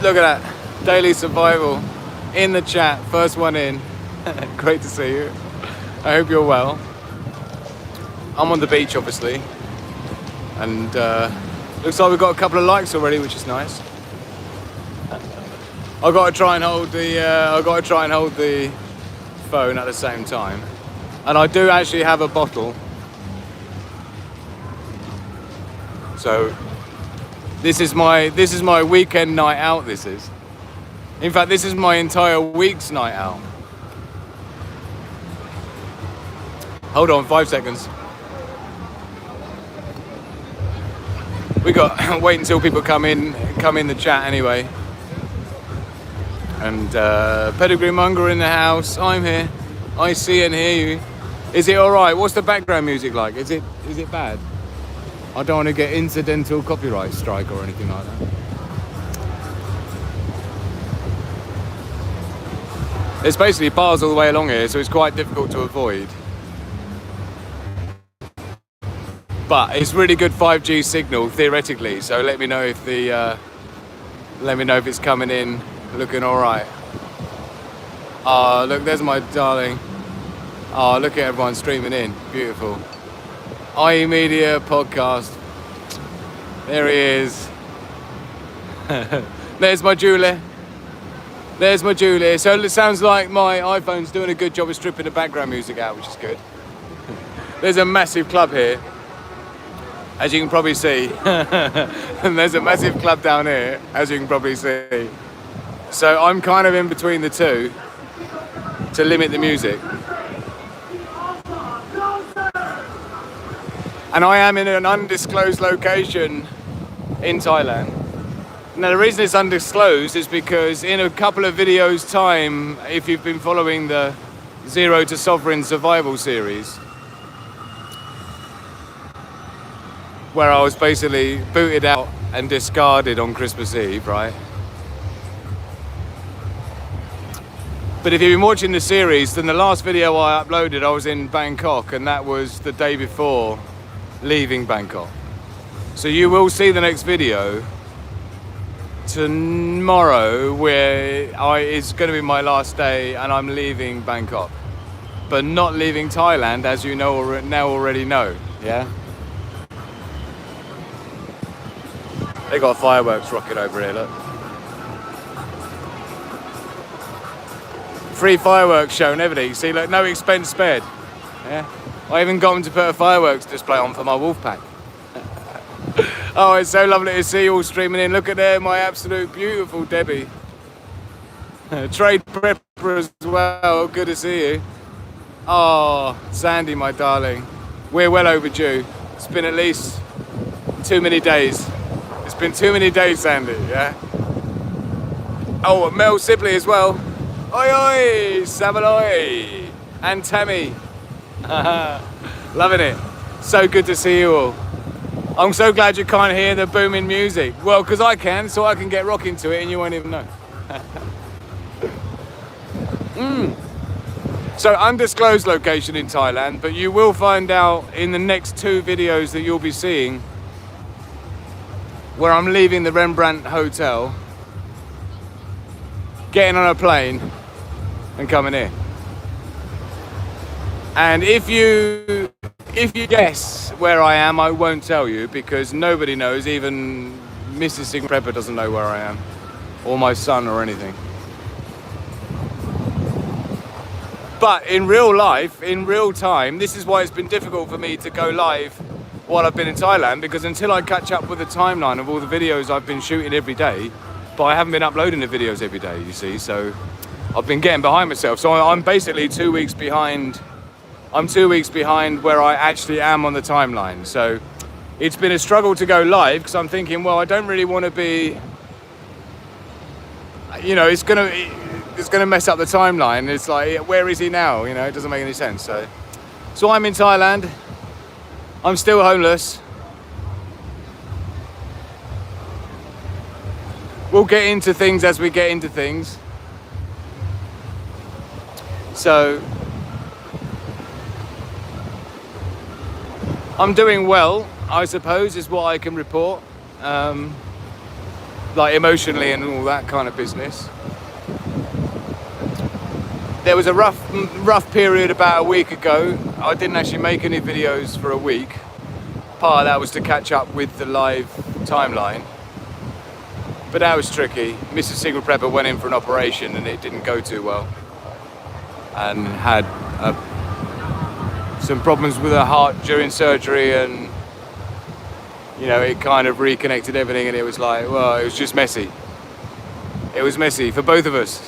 Look at that, daily survival in the chat, first one in. Great to see you. I hope you're well. I'm on the beach, obviously, and looks like we've got a couple of likes already, which is nice. I've got to try and hold the phone at the same time, and I do actually have a bottle. So this is my weekend night out. This is, in fact, this is my entire week's night out. Hold on, 5 seconds. We got wait until people come in the chat anyway. And Pedigree Monger in the house. I'm here. I see and hear you. Is it all right? What's the background music like? Is it bad? I don't want to get incidental copyright strike or anything like that. There's basically bars all the way along here, so it's quite difficult to avoid. But it's really good 5G signal theoretically. So let me know if it's coming in looking all right. Oh, look, there's my darling. Oh, look at everyone streaming in. Beautiful. IE Media podcast. There he is. There's my Julie. There's my Julie. So it sounds like my iPhone's doing a good job of stripping the background music out, which is good. There's a massive club here, as you can probably see. And there's a massive club down here, as you can probably see. So I'm kind of in between the two to limit the music. And I am in an undisclosed location in Thailand. Now the reason it's undisclosed is because in a couple of videos time, if you've been following the Zero to Sovereign Survival series, where I was basically booted out and discarded on Christmas Eve, right? But if you've been watching the series, then the last video I uploaded, I was in Bangkok, and that was the day before leaving Bangkok. So you will see the next video tomorrow, where it's going to be my last day, and I'm leaving Bangkok, but not leaving Thailand, as you know already know. Yeah. They got fireworks rocket over here. Look. Free fireworks show and everything. See, look, no expense spared. Yeah. I even got them to put a fireworks display on for my wolf pack. Oh, it's so lovely to see you all streaming in. Look at there, my absolute beautiful Debbie. Trade prepper as well. Good to see you. Oh, Sandy, my darling. We're well overdue. It's been at least too many days. It's been too many days, Sandy, yeah? Oh, Mel Sibley as well. Oi, oi, Savaloy. And Tammy. Loving it. So good to see you all. I'm so glad you can't hear the booming music. Well, because I can, so I can get rocking to it and you won't even know. So, undisclosed location in Thailand, but you will find out in the next 2 videos that you'll be seeing where I'm leaving the Rembrandt Hotel, getting on a plane and coming here. And if you guess where I am, I won't tell you, because nobody knows. Even Mrs. Sigmund Prepper doesn't know where I am, or my son, or anything. But in real life, in real time, this is why it's been difficult for me to go live while I've been in Thailand, because until I catch up with the timeline of all the videos I've been shooting every day, but I haven't been uploading the videos every day, you see, so I've been getting behind myself. So I'm basically 2 weeks behind. I'm 2 weeks behind where I actually am on the timeline. So it's been a struggle to go live, because I'm thinking, well, I don't really want to be, you know, it's gonna mess up the timeline. It's like, where is he now? You know, it doesn't make any sense. So I'm in Thailand. I'm still homeless. We'll get into things as we get into things. So I'm doing well, I suppose, is what I can report. like emotionally and all that kind of business. There was a rough period about a week ago. I didn't actually make any videos for a week. Part of that was to catch up with the live timeline. But that was tricky. Mr. Single Prepper went in for an operation and it didn't go too well. And had some problems with her heart during surgery, and you know, it kind of reconnected everything, and it was like, well, it was just messy. It was messy for both of us.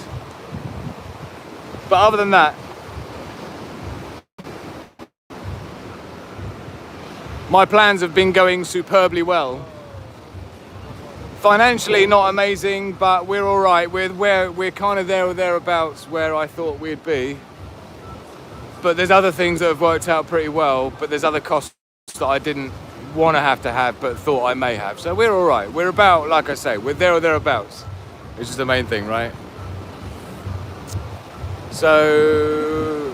But other than that, my plans have been going superbly well. Financially not amazing, but we're all right. We're kind of there or thereabouts where I thought we'd be. But there's other things that have worked out pretty well, but there's other costs that I didn't want to have but thought I may have. So we're all right. We're about, like I say, we're there or thereabouts, which is the main thing, right? So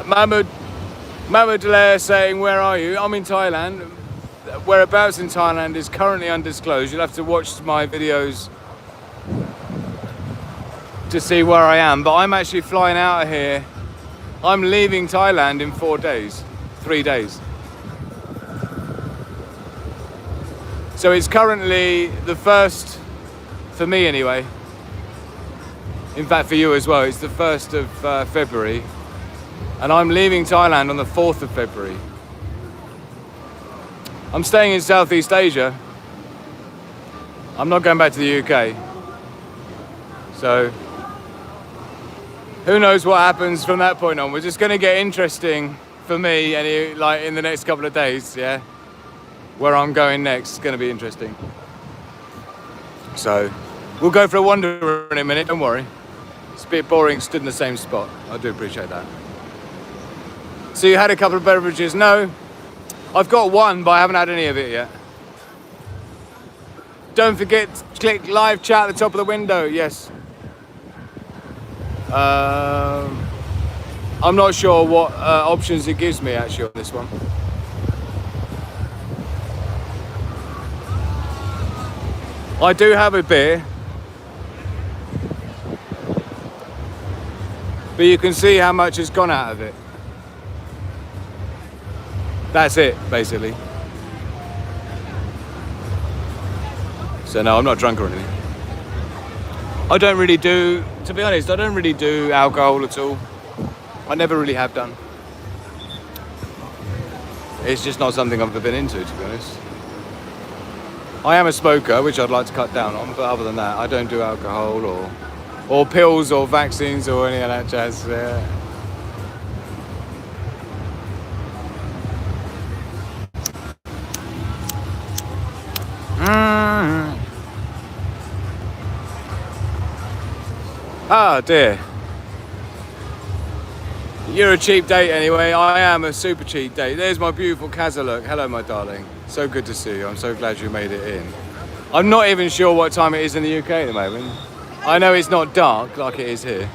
Mahmoud Delaire saying, where are you? I'm in Thailand. Whereabouts in Thailand is currently undisclosed. You'll have to watch my videos to see where I am. But I'm actually flying out of here. I'm leaving Thailand in 4 days, 3 days. So it's currently the first, for me anyway, in fact for you as well, it's the 1st of February. And I'm leaving Thailand on the 4th of February. I'm staying in Southeast Asia. I'm not going back to the UK. So, who knows what happens from that point on. We're just gonna get interesting for me, and like in the next couple of days, yeah? Where I'm going next is gonna be interesting. So, we'll go for a wander in a minute, don't worry. It's a bit boring, stood in the same spot. I do appreciate that. So you had a couple of beverages? No. I've got one, but I haven't had any of it yet. Don't forget to click live chat at the top of the window, yes. I'm not sure what options it gives me actually on this one. I do have a beer. But you can see how much has gone out of it. That's it, basically. So no, I'm not drunk or anything. I don't really do, to be honest, I don't really do alcohol at all. I never really have done. It's just not something I've ever been into, to be honest. I am a smoker, which I'd like to cut down on, but other than that, I don't do alcohol or pills or vaccines or any of that jazz. Ah dear. You're a cheap date anyway. I am a super cheap date. There's my beautiful Kaza look. Hello, my darling. So good to see you. I'm so glad you made it in. I'm not even sure what time it is in the UK at the moment. I know it's not dark like it is here.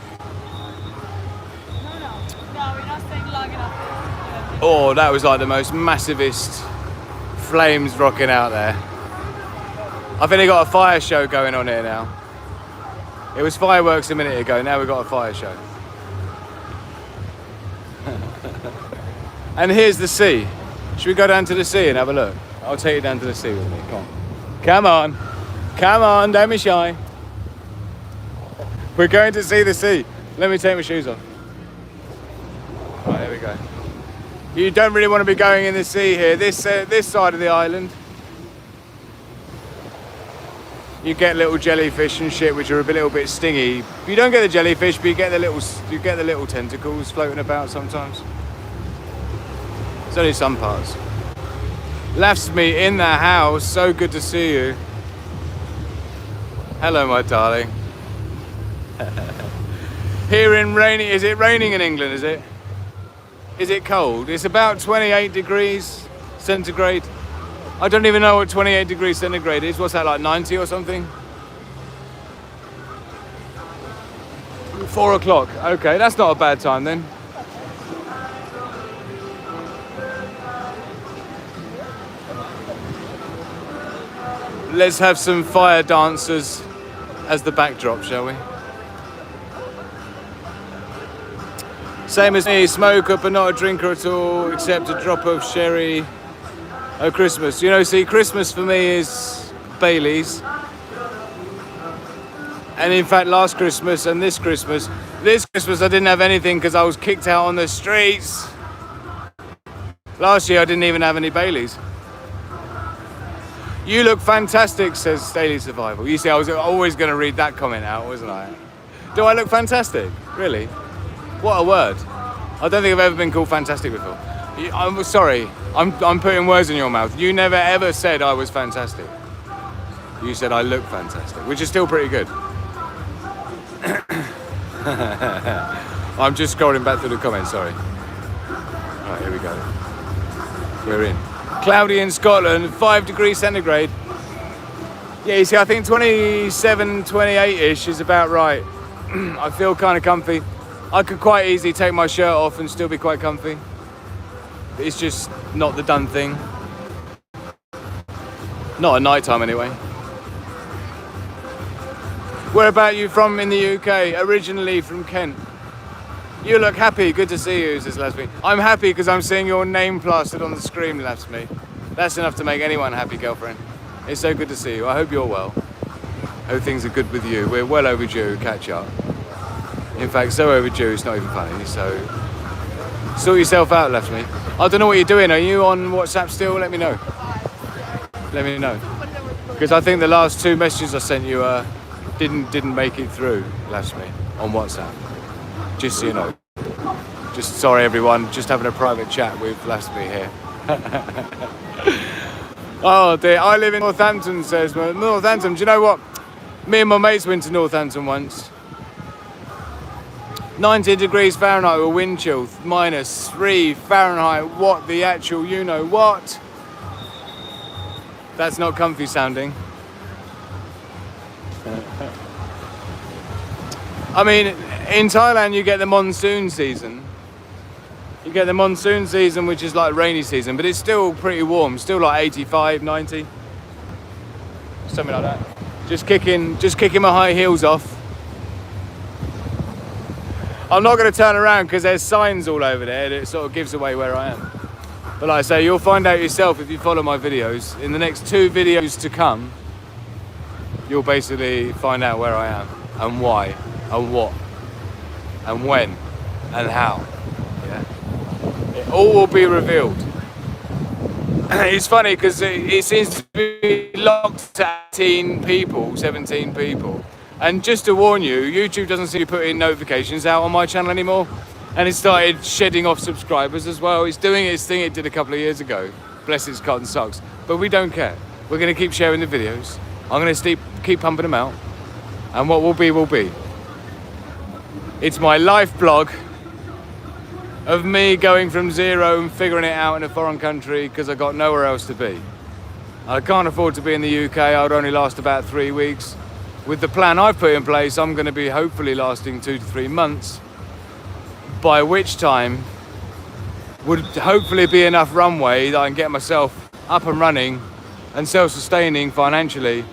No, we're not staying long enough. Oh, that was like the most massivest flames rocking out there. I think they got a fire show going on here now. It was fireworks a minute ago, now we've got a fire show. And here's the sea. Should we go down to the sea and have a look? I'll take you down to the sea with me, come on. Come on, come on, don't be shy. We're going to see the sea. Let me take my shoes off. Right, there we go. You don't really want to be going in the sea here. This side of the island, you get little jellyfish and shit, which are a little bit stingy. You don't get the jellyfish, but you get the little tentacles floating about sometimes. It's only some parts. Laughs me in the house. So good to see you. Hello, my darling. Here in rainy, is it raining in England? Is it? Is it cold? It's about 28 degrees centigrade. I don't even know what 28 degrees centigrade is. What's that, like 90 or something? 4 o'clock. Okay, that's not a bad time then. Let's have some fire dancers as the backdrop, shall we? Same as me, smoker but not a drinker at all, except a drop of sherry. Oh, Christmas. You know, see, Christmas for me is Bailey's. And in fact, last Christmas and this Christmas I didn't have anything because I was kicked out on the streets. Last year I didn't even have any Baileys. You look fantastic, says Daily Survival. You see, I was always going to read that comment out, wasn't I? Do I look fantastic? Really? What a word. I don't think I've ever been called fantastic before. I'm sorry, I'm putting words in your mouth. You never ever said I was fantastic. You said I look fantastic, which is still pretty good. I'm just scrolling back through the comments, sorry. Right, here we go. We're in. Cloudy in Scotland, 5 degrees centigrade. Yeah, you see, I think 27, 28-ish is about right. I feel kind of comfy. I could quite easily take my shirt off and still be quite comfy. But it's just not the done thing. Not at night time anyway. Where about you from in the UK? Originally from Kent. You look happy, good to see you, says Lasme. I'm happy because I'm seeing your name plastered on the screen, Lasme. That's enough to make anyone happy, girlfriend. It's so good to see you. I hope you're well. Hope things are good with you. We're well overdue, catch up. In fact, so overdue, it's not even funny, so... Sort yourself out, Lasme. I don't know what you're doing. Are you on WhatsApp still? Let me know. Let me know. Because I think the last 2 messages I sent you didn't make it through, Lasme, on WhatsApp. Just so you know. Just sorry everyone, just having a private chat with Lasme here. Oh dear, I live in Northampton, says Northampton. Do you know what? Me and my mates went to Northampton once. 19 degrees Fahrenheit with wind chill, -3 Fahrenheit. What the actual you know what? That's not comfy sounding. I mean, in Thailand you get the monsoon season. You get the monsoon season, which is like rainy season, but it's still pretty warm, still like 85, 90. Something like that. Just kicking my high heels off. I'm not going to turn around because there's signs all over there that sort of gives away where I am. But like I say, you'll find out yourself if you follow my videos. In the next 2 videos to come, you'll basically find out where I am and why and what and when and how. Yeah, it all will be revealed. It's funny because it seems to be locked to 18 people, 17 people. And just to warn you, YouTube doesn't seem to be putting notifications out on my channel anymore. And it started shedding off subscribers as well. It's doing its thing it did a couple of years ago. Bless its cotton socks. But we don't care. We're going to keep sharing the videos. I'm going to keep pumping them out. And what will be, will be. It's my life blog of me going from zero and figuring it out in a foreign country because I've got nowhere else to be. I can't afford to be in the UK. I would only last about 3 weeks. With the plan I've put in place, I'm going to be hopefully lasting 2 to 3 months, by which time would hopefully be enough runway that I can get myself up and running and self-sustaining financially,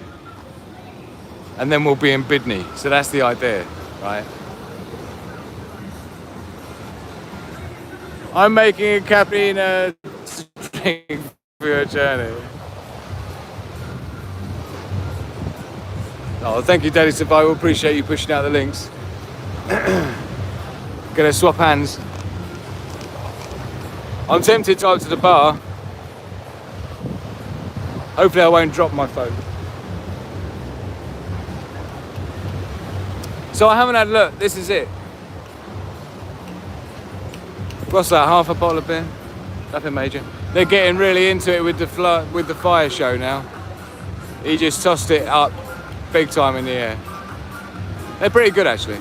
and then we'll be in Bidney. So that's the idea, right? I'm making a cappuccino string for your journey. Oh, thank you, Daddy Survival. Appreciate you pushing out the links. Gonna swap hands. I'm tempted to go up to the bar. Hopefully I won't drop my phone. So I haven't had a look. This is it. What's that? Half a bottle of beer? Nothing major. They're getting really into it with the fire show now. He just tossed it up big time in the air. They're pretty good actually.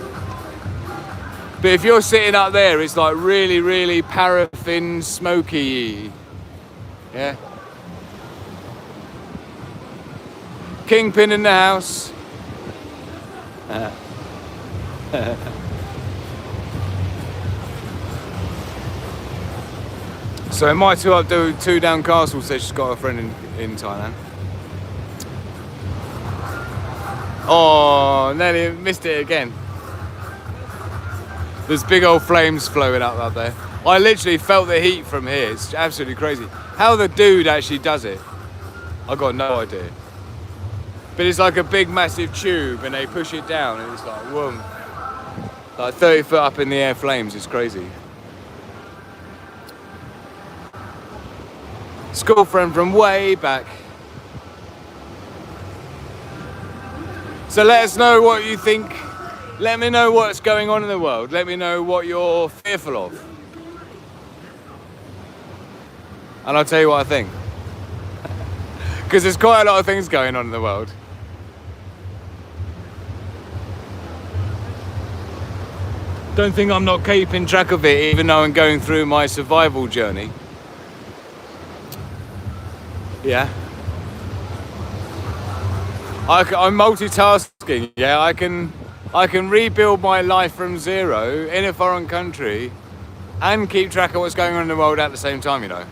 But if you're sitting up there, it's like really, really paraffin smoky. Yeah. Kingpin in the house. So in my 2 up do 2 down castle says she's got a friend in Thailand. Oh, nearly missed it again. There's big old flames flowing up there. I literally felt the heat from here. It's absolutely crazy. How the dude actually does it, I got no idea. But it's like a big massive tube and they push it down and it's like, whoa. Like 30 foot up in the air flames, it's crazy. School friend from way back. So let us know what you think. Let me know what's going on in the world. Let me know what you're fearful of. And I'll tell you what I think. Because there's quite a lot of things going on in the world. Don't think I'm not keeping track of it, even though I'm going through my survival journey. Yeah. I'm multitasking, yeah. I can rebuild my life from zero in a foreign country and keep track of what's going on in the world at the same time, you know.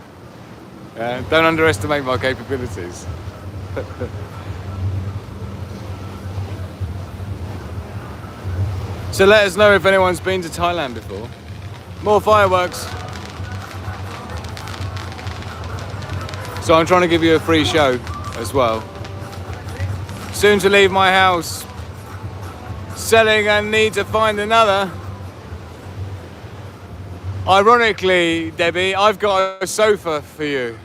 Yeah, don't underestimate my capabilities. So let us know if anyone's been to Thailand before. More fireworks. So I'm trying to give you a free show as well. Soon to leave my house. Selling and need to find another. Ironically, Debbie, I've got a sofa for you.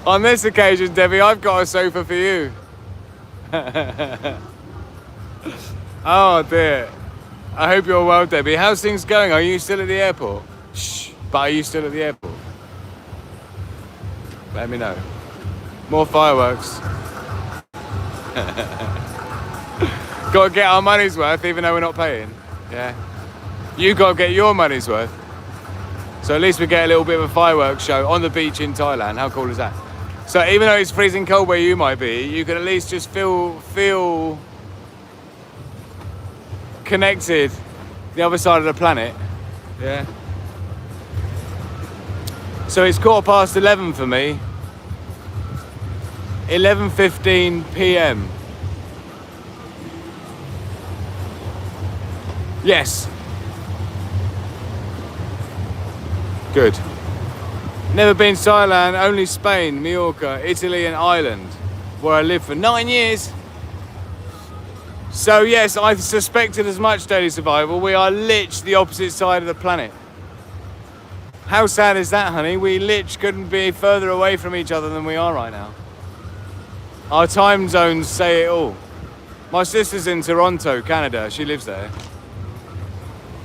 On this occasion, Debbie, I've got a sofa for you. Oh dear. I hope you're well, Debbie. How's things going? Are you still at the airport? Shh. But are you still at the airport? Let me know. More fireworks. Got to get our money's worth, even though we're not paying. Yeah. You got to get your money's worth. So at least we get a little bit of a fireworks show on the beach in Thailand. How cool is that? So even though it's freezing cold where you might be, you can at least just feel connected the other side of the planet. Yeah. So it's 11:15 for me. 11:15 p.m. Yes. Good. Never been to Thailand, only Spain, Mallorca, Italy and Ireland, where I lived for 9 years. So yes, I suspected as much, Daily Survival. We are lich the opposite side of the planet. How sad is that, honey? We lich couldn't be further away from each other than we are right now. Our time zones say it all. My sister's in Toronto, Canada. She lives there.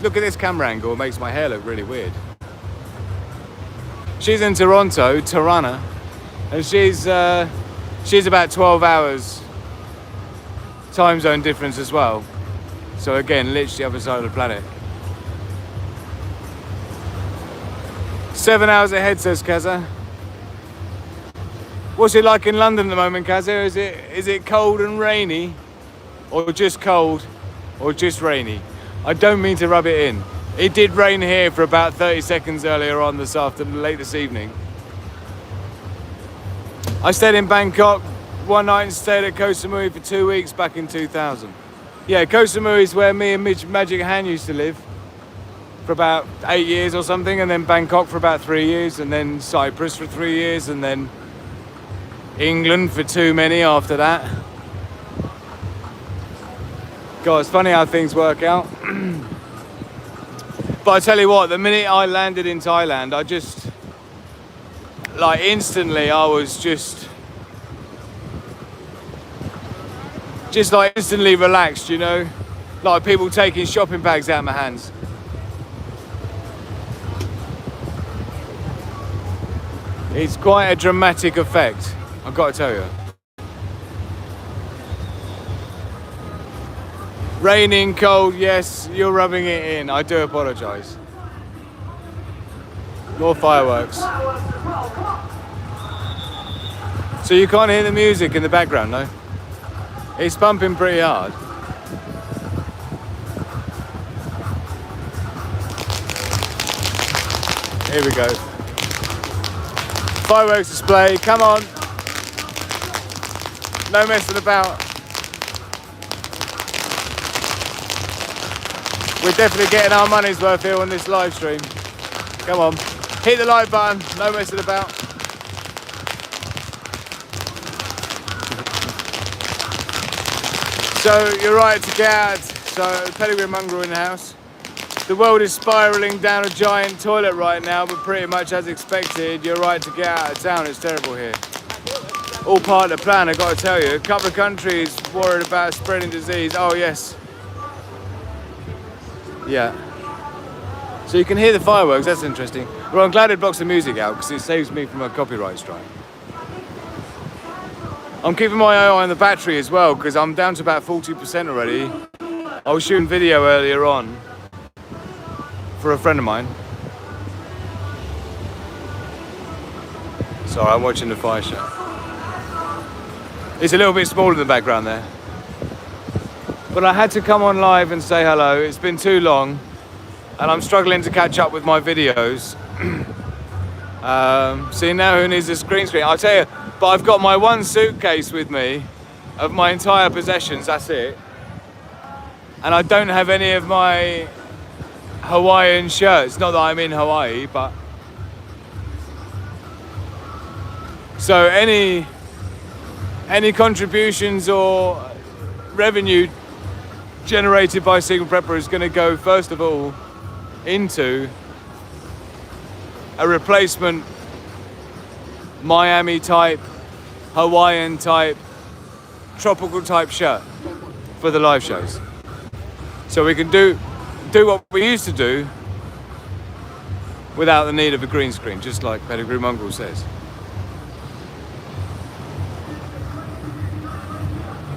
Look at this camera angle. It makes my hair look really weird. She's in Toronto, Tirana, and she's about 12 hours time zone difference as well. So again, literally the other side of the planet. 7 hours ahead, says Kaza. What's it like in London at the moment, Kaza? Is it cold and rainy, or just cold, or just rainy? I don't mean to rub it in. It did rain here for about 30 seconds earlier on this afternoon, late this evening. I stayed in Bangkok one night and stayed at Koh Samui for 2 weeks back in 2000. Yeah, Koh Samui is where me and Magic Han used to live for about 8 years or something, and then Bangkok for about 3 years, and then Cyprus for 3 years, and then England for too many after that. God, it's funny how things work out. But I tell you what, the minute I landed in Thailand, I just, like instantly, I was just like instantly relaxed, you know? Like people taking shopping bags out of my hands. It's quite a dramatic effect, I've got to tell you. Raining, cold, yes, you're rubbing it in. I do apologise. More fireworks. So you can't hear the music in the background, no? It's pumping pretty hard. Here we go. Fireworks display, come on. No messing about. We're definitely getting our money's worth here on this live stream. Come on, hit the like button, no messing about. So you're right to get out. So Pellegrin Mongrel in the house. The world is spiralling down a giant toilet right now, but pretty much as expected, you're right to get out of town. It's terrible here. All part of the plan, I've got to tell you. A couple of countries worried about spreading disease. Oh yes. Yeah. So you can hear the fireworks, that's interesting. Well, I'm glad it blocks the music out because it saves me from a copyright strike. I'm keeping my eye on the battery as well because I'm down to about 40% already. I was shooting video earlier on for a friend of mine. Sorry, I'm watching the fire show. It's a little bit smaller in the background there. But I had to come on live and say hello. It's been too long and I'm struggling to catch up with my videos. See, now who needs a green screen? I'll tell you, but I've got my one suitcase with me of my entire possessions, that's it. And I don't have any of my Hawaiian shirts. Not that I'm in Hawaii, but... So any contributions or revenue generated by Sigma Prepper is going to go, first of all, into a replacement Miami type, Hawaiian type, tropical type shirt for the live shows. So we can do what we used to do without the need of a green screen, just like Pellegrin Mongrel says.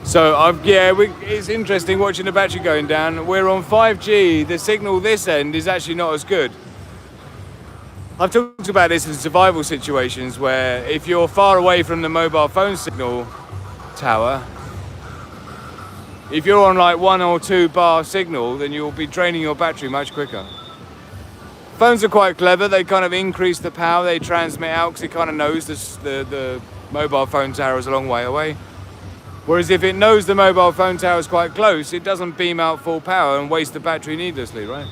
So it's interesting watching the battery going down. We're on 5G. The signal this end is actually not as good. I've talked about this in survival situations where if you're far away from the mobile phone signal tower, if you're on like 1 or 2 bar signal, then you'll be draining your battery much quicker. Phones are quite clever. They kind of increase the power they transmit out because it kind of knows the mobile phone tower is a long way away. Whereas if it knows the mobile phone tower is quite close, it doesn't beam out full power and waste the battery needlessly, right?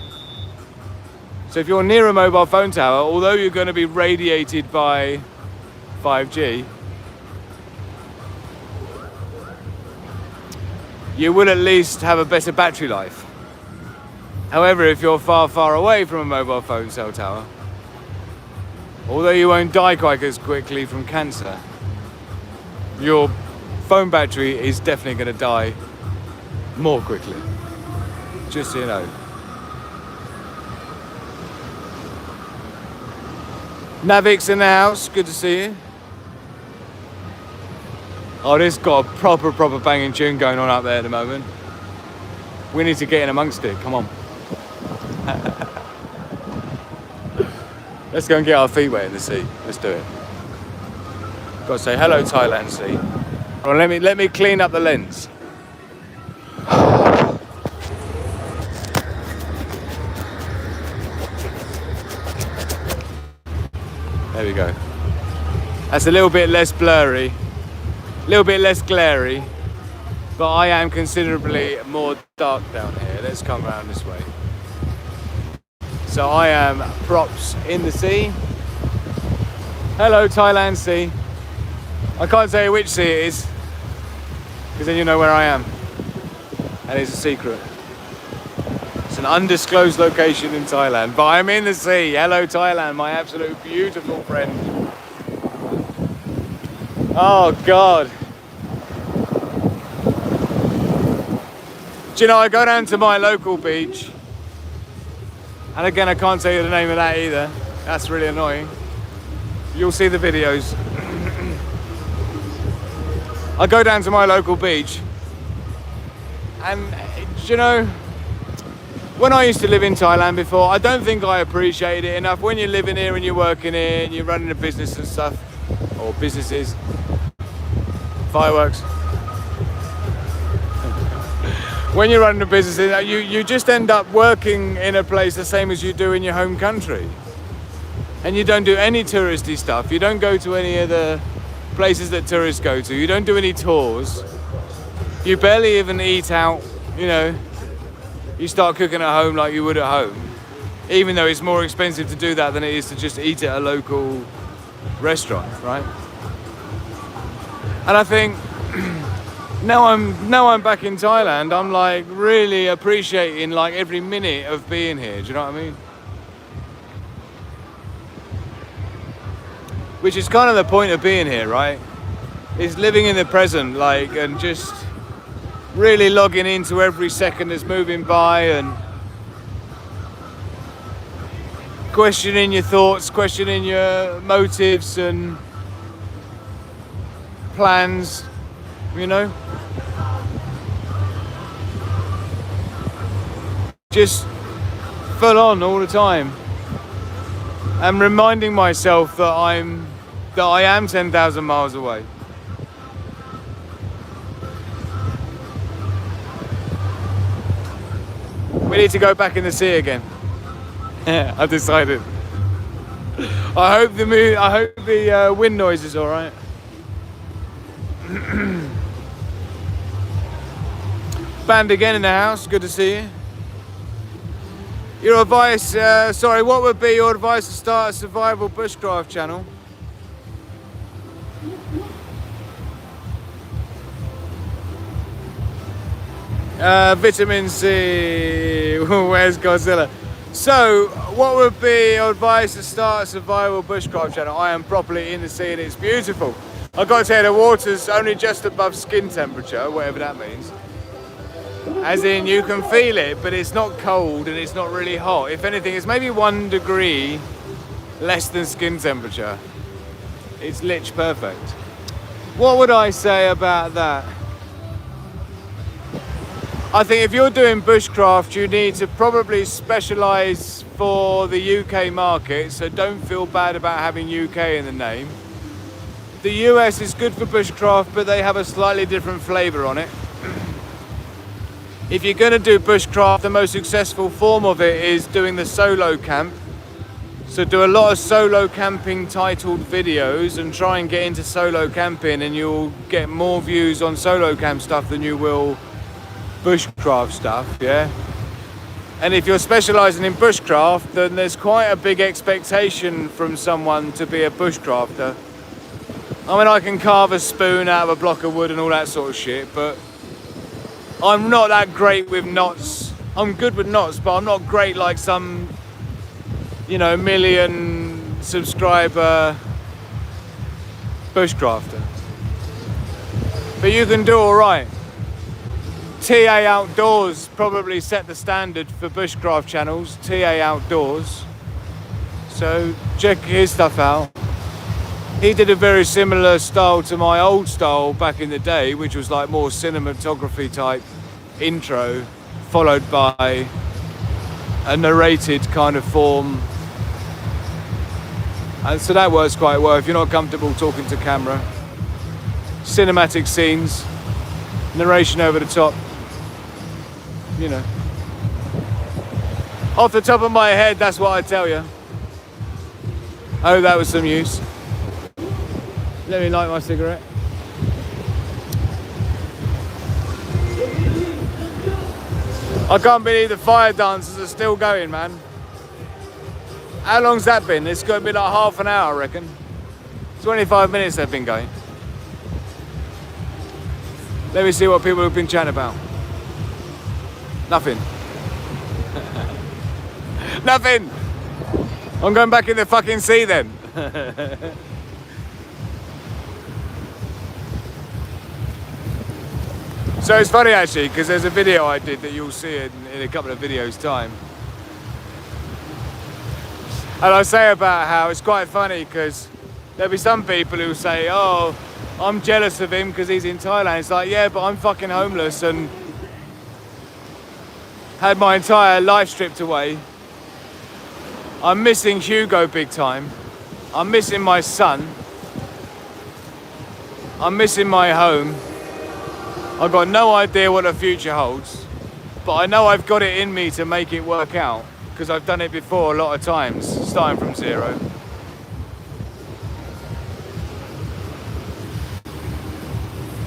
So if you're near a mobile phone tower, although you're going to be radiated by 5G, you will at least have a better battery life. However, if you're far, far away from a mobile phone cell tower, although you won't die quite as quickly from cancer, your phone battery is definitely going to die more quickly. Just so you know. Navix in the house, good to see you. Oh, this got a proper banging tune going on up there at the moment. We need to get in amongst it, come on. Let's go and get our feet wet in the sea. Let's do it. Got to say hello, Thailand sea. Well, let me clean up the lens. There we go. That's a little bit less blurry, a little bit less glary, but I am considerably more dark down here. Let's come around this way. So I am props in the sea. Hello, Thailand sea. I can't tell you which sea it is, because then you know where I am. And it's a secret. It's an undisclosed location in Thailand, but I'm in the sea. Hello, Thailand, my absolute beautiful friend. Oh, God. Do you know, I go down to my local beach, and again, I can't tell you the name of that either. That's really annoying. You'll see the videos. I go down to my local beach, and you know, when I used to live in Thailand before, I don't think I appreciated it enough. When you're living here and you're working here and you're running a business and stuff, or businesses, fireworks. When you're running a business, you just end up working in a place the same as you do in your home country. And you don't do any touristy stuff. You don't go to any of the places that tourists go to. You don't do any tours. You barely even eat out, you know. you start cooking at home like you would at home, even though it's more expensive to do that than it is to just eat at a local restaurant, right? And I think now I'm back in Thailand, I'm like really appreciating like every minute of being here. Do you know what I mean? Which is kind of the point of being here, right? Is living in the present, like, and just really logging into every second that's moving by and questioning your thoughts, questioning your motives and plans, you know? Just full on all the time. And reminding myself that I am 10,000 miles away. We need to go back in the sea again. I've decided. I hope the wind noise is all right. Band again in the house. Good to see you. Your advice, what would be your advice to start a survival bushcraft channel? Vitamin C, where's Godzilla? So, what would be your advice to start a survival bushcraft channel? I am properly in the sea and it's beautiful. I've got to tell you, the water's only just above skin temperature, whatever that means. As in, you can feel it, but it's not cold and it's not really hot. If anything, it's maybe 1 degree less than skin temperature. It's lich perfect. What would I say about that? I think if you're doing bushcraft, you need to probably specialise for the UK market, so don't feel bad about having UK in the name. The US is good for bushcraft, but they have a slightly different flavour on it. If you're going to do bushcraft, the most successful form of it is doing the solo camp. So do a lot of solo camping titled videos and try and get into solo camping, and you'll get more views on solo camp stuff than you will bushcraft stuff, yeah? And if you're specialising in bushcraft, then there's quite a big expectation from someone to be a bushcrafter. I mean, I can carve a spoon out of a block of wood and all that sort of shit, but I'm not that great with knots. I'm good with knots, but I'm not great like some, you know, million subscriber bushcrafter. But you can do all right. TA Outdoors probably set the standard for bushcraft channels, TA Outdoors. So check his stuff out. He did a very similar style to my old style back in the day, which was like more cinematography type intro, followed by a narrated kind of form. And so that works quite well if you're not comfortable talking to camera. Cinematic scenes, narration over the top. You know, off the top of my head, that's what I tell you. I hope that was some use. Let me light my cigarette. I can't believe the fire dancers are still going, man. How long's that been? It's going to be like half an hour, I reckon. 25 minutes they've been going. Let me see what people have been chatting about. Nothing. Nothing! I'm going back in the fucking sea then. So it's funny actually, because there's a video I did that you'll see in a couple of videos time. And I say about how it's quite funny because there'll be some people who say, oh, I'm jealous of him because he's in Thailand. It's like, yeah, but I'm fucking homeless and had my entire life stripped away. I'm missing Hugo big time. I'm missing my son. I'm missing my home. I've got no idea what the future holds, but I know I've got it in me to make it work out because I've done it before a lot of times, starting from zero.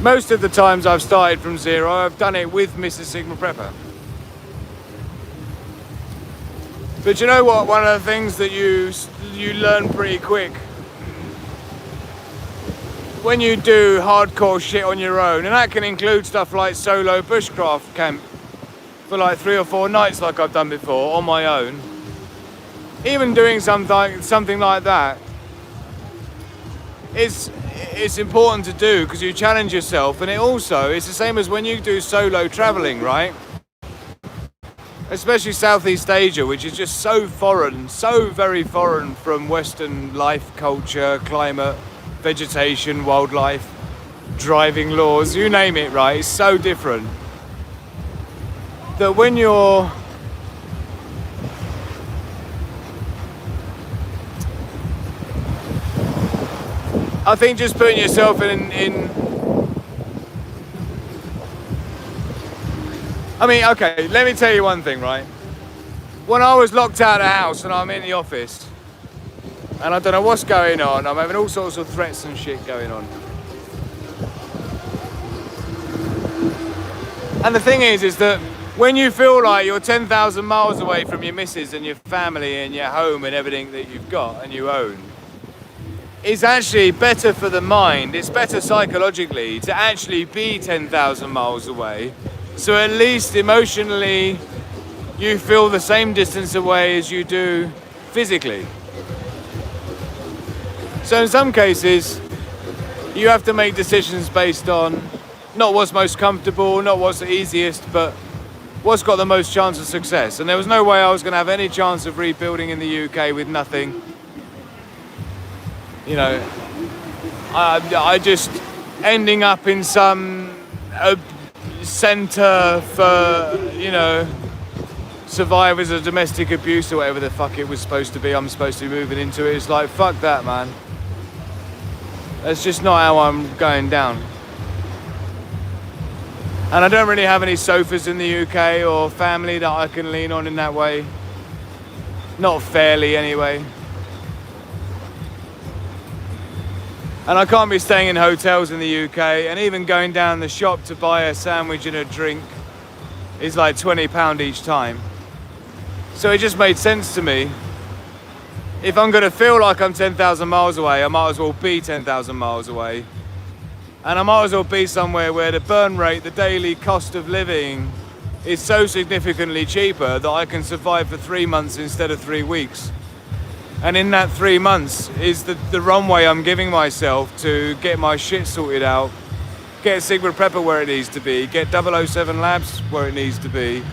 Most of the times I've started from zero, I've done it with Mr. Sigma Prepper. But you know what? One of the things that you learn pretty quick when you do hardcore shit on your own, and that can include stuff like solo bushcraft camp for like 3 or 4 nights like I've done before on my own. Even doing something like that, it's important to do because you challenge yourself, and it's the same as when you do solo traveling, right? Especially Southeast Asia, which is just so foreign, so very foreign from Western life, culture, climate, vegetation, wildlife, driving laws, you name it, right? It's so different that when you're I think just putting yourself in I mean, okay, let me tell you one thing, right? When I was locked out of the house and I'm in the office and I don't know what's going on, I'm having all sorts of threats and shit going on. And the thing is that when you feel like you're 10,000 miles away from your missus and your family and your home and everything that you've got and you own, it's actually better for the mind, it's better psychologically to actually be 10,000 miles away. So at least emotionally, you feel the same distance away as you do physically. So in some cases, you have to make decisions based on not what's most comfortable, not what's the easiest, but what's got the most chance of success. And there was no way I was going to have any chance of rebuilding in the UK with nothing. You know, I just ending up in some centre for, you know, survivors of domestic abuse or whatever the fuck it was supposed to be. I'm supposed to be moving into it. It's like, fuck that, man. That's just not how I'm going down. And I don't really have any sofas in the UK or family that I can lean on in that way. Not fairly, anyway. And I can't be staying in hotels in the UK, and even going down the shop to buy a sandwich and a drink is like £20 each time. So it just made sense to me. If I'm gonna feel like I'm 10,000 miles away, I might as well be 10,000 miles away. And I might as well be somewhere where the burn rate, the daily cost of living is so significantly cheaper that I can survive for 3 months instead of 3 weeks. And in that 3 months is the runway I'm giving myself to get my shit sorted out, get Sigma Prepper where it needs to be, get 007 Labs where it needs to be,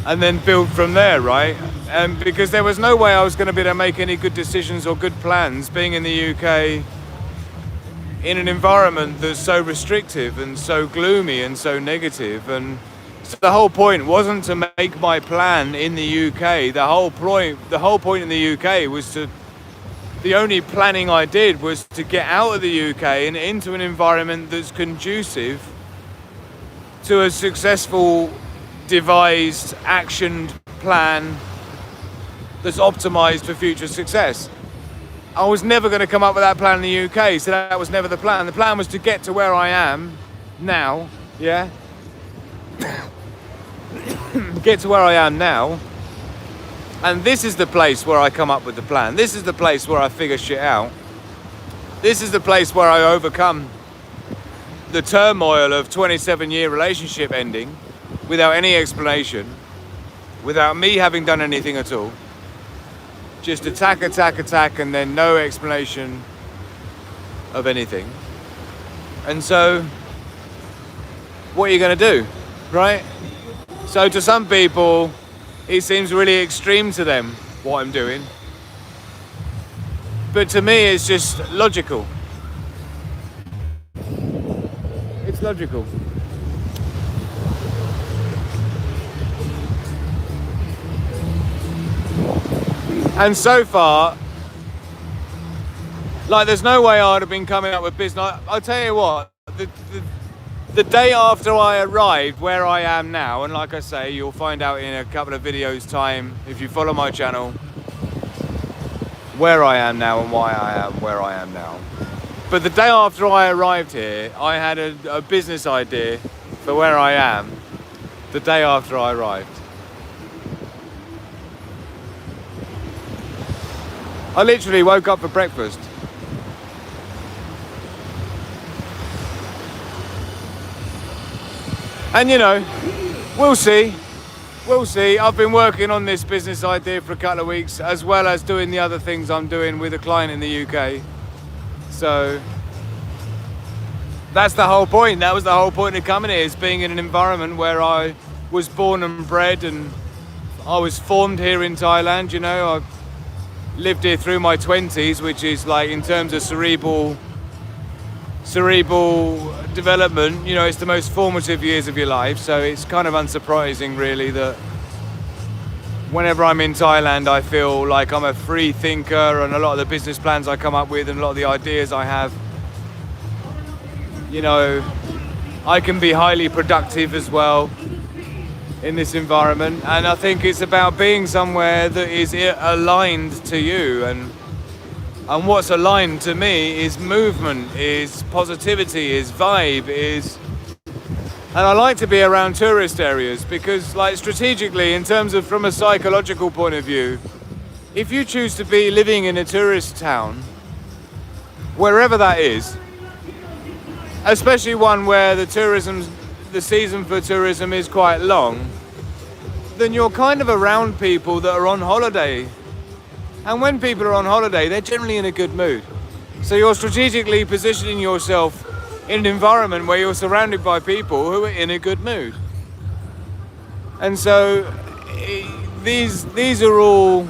and then build from there, right? And because there was no way I was going to be able to make any good decisions or good plans being in the UK in an environment that's so restrictive and so gloomy and so negative. And so the whole point wasn't to make my plan in the UK. The whole point in the UK was the only planning I did was to get out of the UK and into an environment that's conducive to a successful, devised, actioned plan that's optimized for future success. I was never going to come up with that plan in the UK, so that was never the plan. The plan was to get to where I am now, yeah? Get to where I am now, and this is the place where I come up with the plan. This is the place where I figure shit out. This is the place where I overcome the turmoil of 27-year relationship ending without any explanation, without me having done anything at all. Just attack, and then no explanation of anything. And so, what are you going to do, right? So to some people, it seems really extreme to them, what I'm doing. But to me, it's just logical. It's logical. And so far, like, there's no way I'd have been coming up with business. I'll tell you what, the day after I arrived where I am now, and like I say, you'll find out in a couple of videos time, if you follow my channel, where I am now and why I am where I am now. But the day after I arrived here, I had a business idea for where I am the day after I arrived. I literally woke up for breakfast. And you know, we'll see. We'll see. I've been working on this business idea for a couple of weeks, as well as doing the other things I'm doing with a client in the UK. So that's the whole point. That was the whole point of coming here, is being in an environment where I was born and bred, and I was formed here in Thailand. You know, I lived here through my 20s, which is like, in terms of cerebral development, you know, it's the most formative years of your life. So it's kind of unsurprising, really, that whenever I'm in Thailand, I feel like I'm a free thinker, and a lot of the business plans I come up with and a lot of the ideas I have, you know, I can be highly productive as well in this environment. And I think it's about being somewhere that is aligned to you, and what's aligned to me is movement, is positivity, is vibe, and I like to be around tourist areas, because, like, strategically, in terms of from a psychological point of view, if you choose to be living in a tourist town, wherever that is, especially one where the season for tourism is quite long, then you're kind of around people that are on holiday. And when people are on holiday, they're generally in a good mood. So you're strategically positioning yourself in an environment where you're surrounded by people who are in a good mood. And so these are all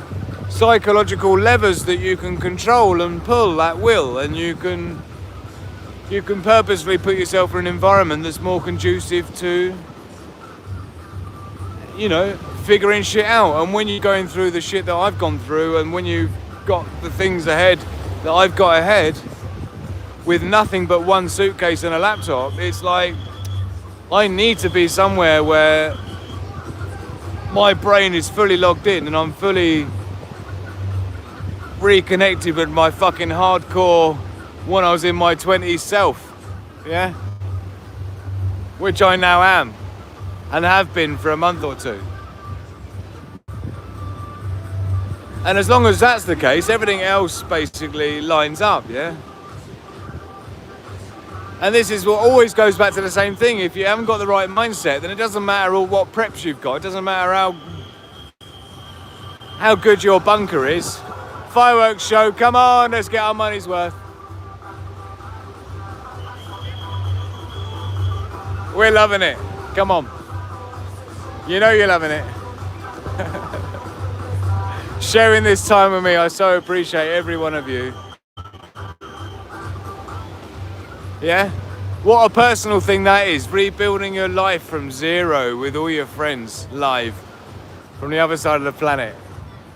psychological levers that you can control and pull at will, and you can purposely put yourself in an environment that's more conducive to, you know, figuring shit out. And when you're going through the shit that I've gone through, and when you've got the things ahead that I've got ahead with nothing but one suitcase and a laptop, it's like I need to be somewhere where my brain is fully logged in and I'm fully reconnected with my fucking hardcore when I was in my 20s self, yeah? Which I now am, and have been for a month or two. And as long as that's the case, everything else basically lines up, yeah? And this is what always goes back to the same thing. If you haven't got the right mindset, then it doesn't matter what preps you've got. It doesn't matter how good your bunker is. Fireworks show, come on, let's get our money's worth. We're loving it. Come on. You know you're loving it. Sharing this time with me, I so appreciate every one of you. Yeah? What a personal thing that is, rebuilding your life from zero with all your friends live from the other side of the planet.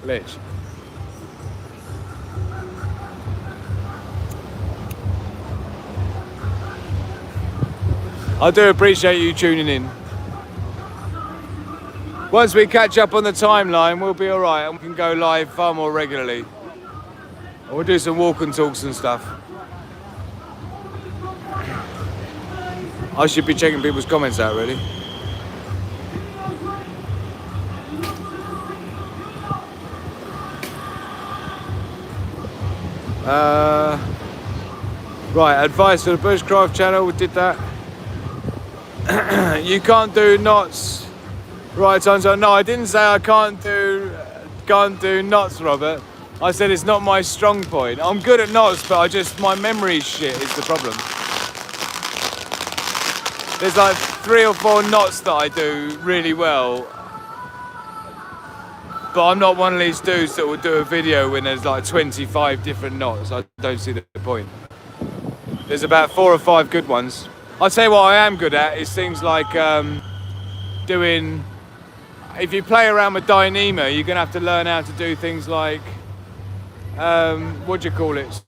Lich. I do appreciate you tuning in. Once we catch up on the timeline, we'll be alright, and we can go live far more regularly. And we'll do some walk and talks and stuff. I should be checking people's comments out, really. Right, advice for the Bushcraft channel, we did that. You can't do knots. Right, so no, I didn't say I can't do knots, Robert. I said it's not my strong point. I'm good at knots, but my memory shit is the problem. There's like 3 or 4 knots that I do really well, but I'm not one of these dudes that will do a video when there's like 25 different knots. I don't see the point. There's about 4 or 5 good ones. I'll tell you what I am good at is things like doing, if you play around with Dyneema, you're gonna have to learn how to do things like, what do you call it?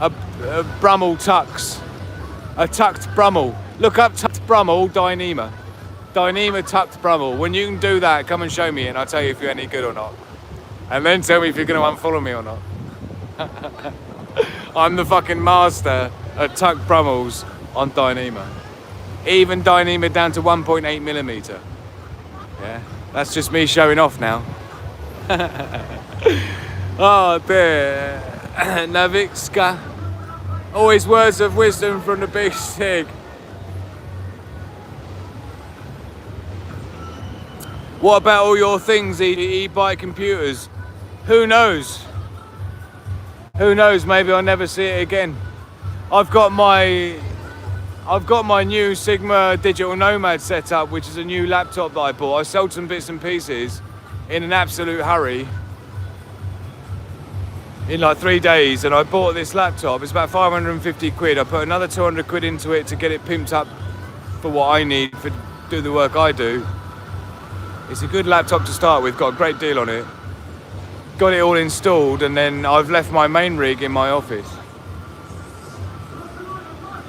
A Brummel tucks. A tucked Brummel. Look up tucked Brummel, Dyneema. Dyneema tucked Brummel. When you can do that, come and show me and I'll tell you if you're any good or not. And then tell me if you're gonna unfollow me or not. I'm the fucking master at tucked Brummels on Dyneema. Even Dyneema down to 1.8mm. Yeah, that's just me showing off now. Oh dear. Navitska. Always words of wisdom from the big Sig. What about all your things, e-bike computers? Who knows? Who knows? Maybe I'll never see it again. I've got my new Sigma Digital Nomad set up, which is a new laptop that I bought. I sold some bits and pieces in an absolute hurry in like 3 days, and I bought this laptop. It's about 550 quid. I put another 200 quid into it to get it pimped up for what I need for do the work I do. It's a good laptop to start with, got a great deal on it. Got it all installed, and then I've left my main rig in my office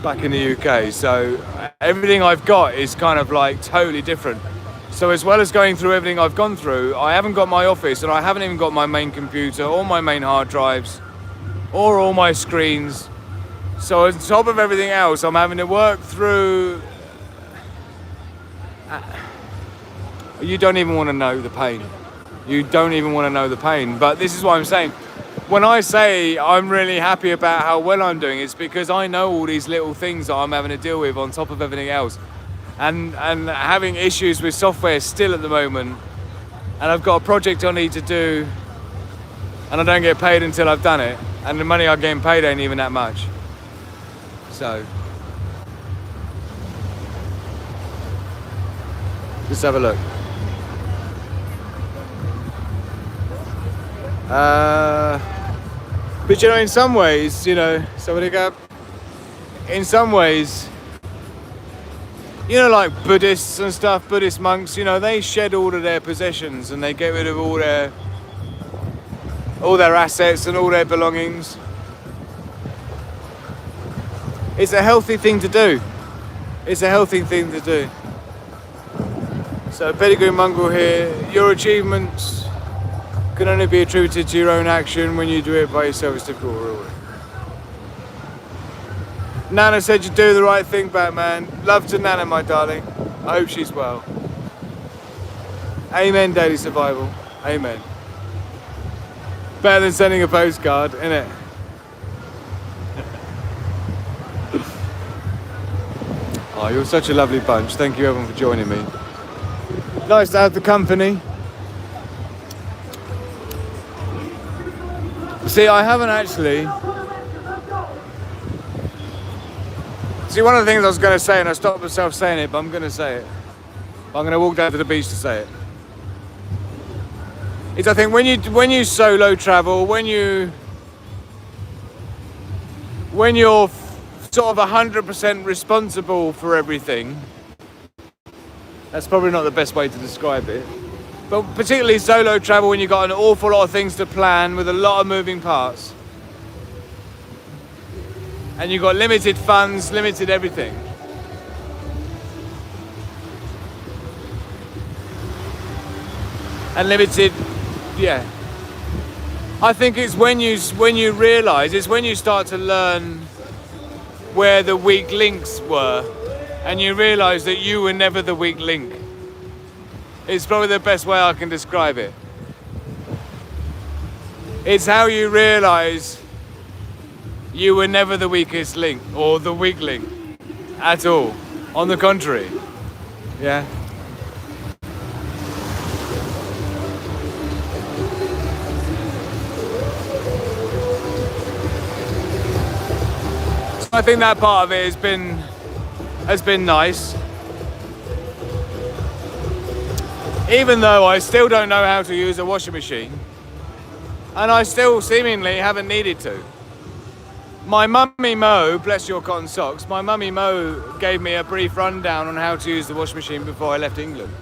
back in the UK. So everything I've got is kind of like totally different. So as well as going through everything I've gone through, I haven't got my office, and I haven't even got my main computer or my main hard drives or all my screens. So on top of everything else, I'm having to work through. You don't even want to know the pain. You don't even want to know the pain. But this is what I'm saying. When I say I'm really happy about how well I'm doing, it's because I know all these little things that I'm having to deal with on top of everything else. And having issues with software still at the moment. And I've got a project I need to do, and I don't get paid until I've done it. And the money I'm getting paid ain't even that much. So just have a look. But you know, in some ways, you know, somebody go. In some ways, you know, like Buddhists and stuff, Buddhist monks, you know, they shed all of their possessions and they get rid of all their assets and all their belongings. It's a healthy thing to do. It's a healthy thing to do. So, Pedigree Mongrel here, your achievements can only be attributed to your own action. When you do it by yourself, it's difficult. Nana said you do the right thing, Batman. Love to Nana, my darling. I hope she's well. Amen, Daily Survival. Amen. Better than sending a postcard, innit? Oh, you're such a lovely bunch. Thank you everyone for joining me. Nice to have the company. See, I haven't actually. See, one of the things I was going to say, and I stopped myself saying it, but I'm going to say it. I'm going to walk down to the beach to say it. It's, I think, when you solo travel, when you're sort of 100% responsible for everything. That's probably not the best way to describe it. But particularly solo travel when you've got an awful lot of things to plan with a lot of moving parts. And you've got limited funds, limited everything. And limited, yeah. I think it's when you realise, it's when you start to learn where the weak links were, and you realise that you were never the weak link. It's probably the best way I can describe it. It's how you realise you were never the weakest link, or the weak link, at all. On the contrary, yeah. So I think that part of it has been nice. Even though I still don't know how to use a washing machine, and I still seemingly haven't needed to. My mummy Mo, bless your cotton socks, my mummy Mo gave me a brief rundown on how to use the washing machine before I left England.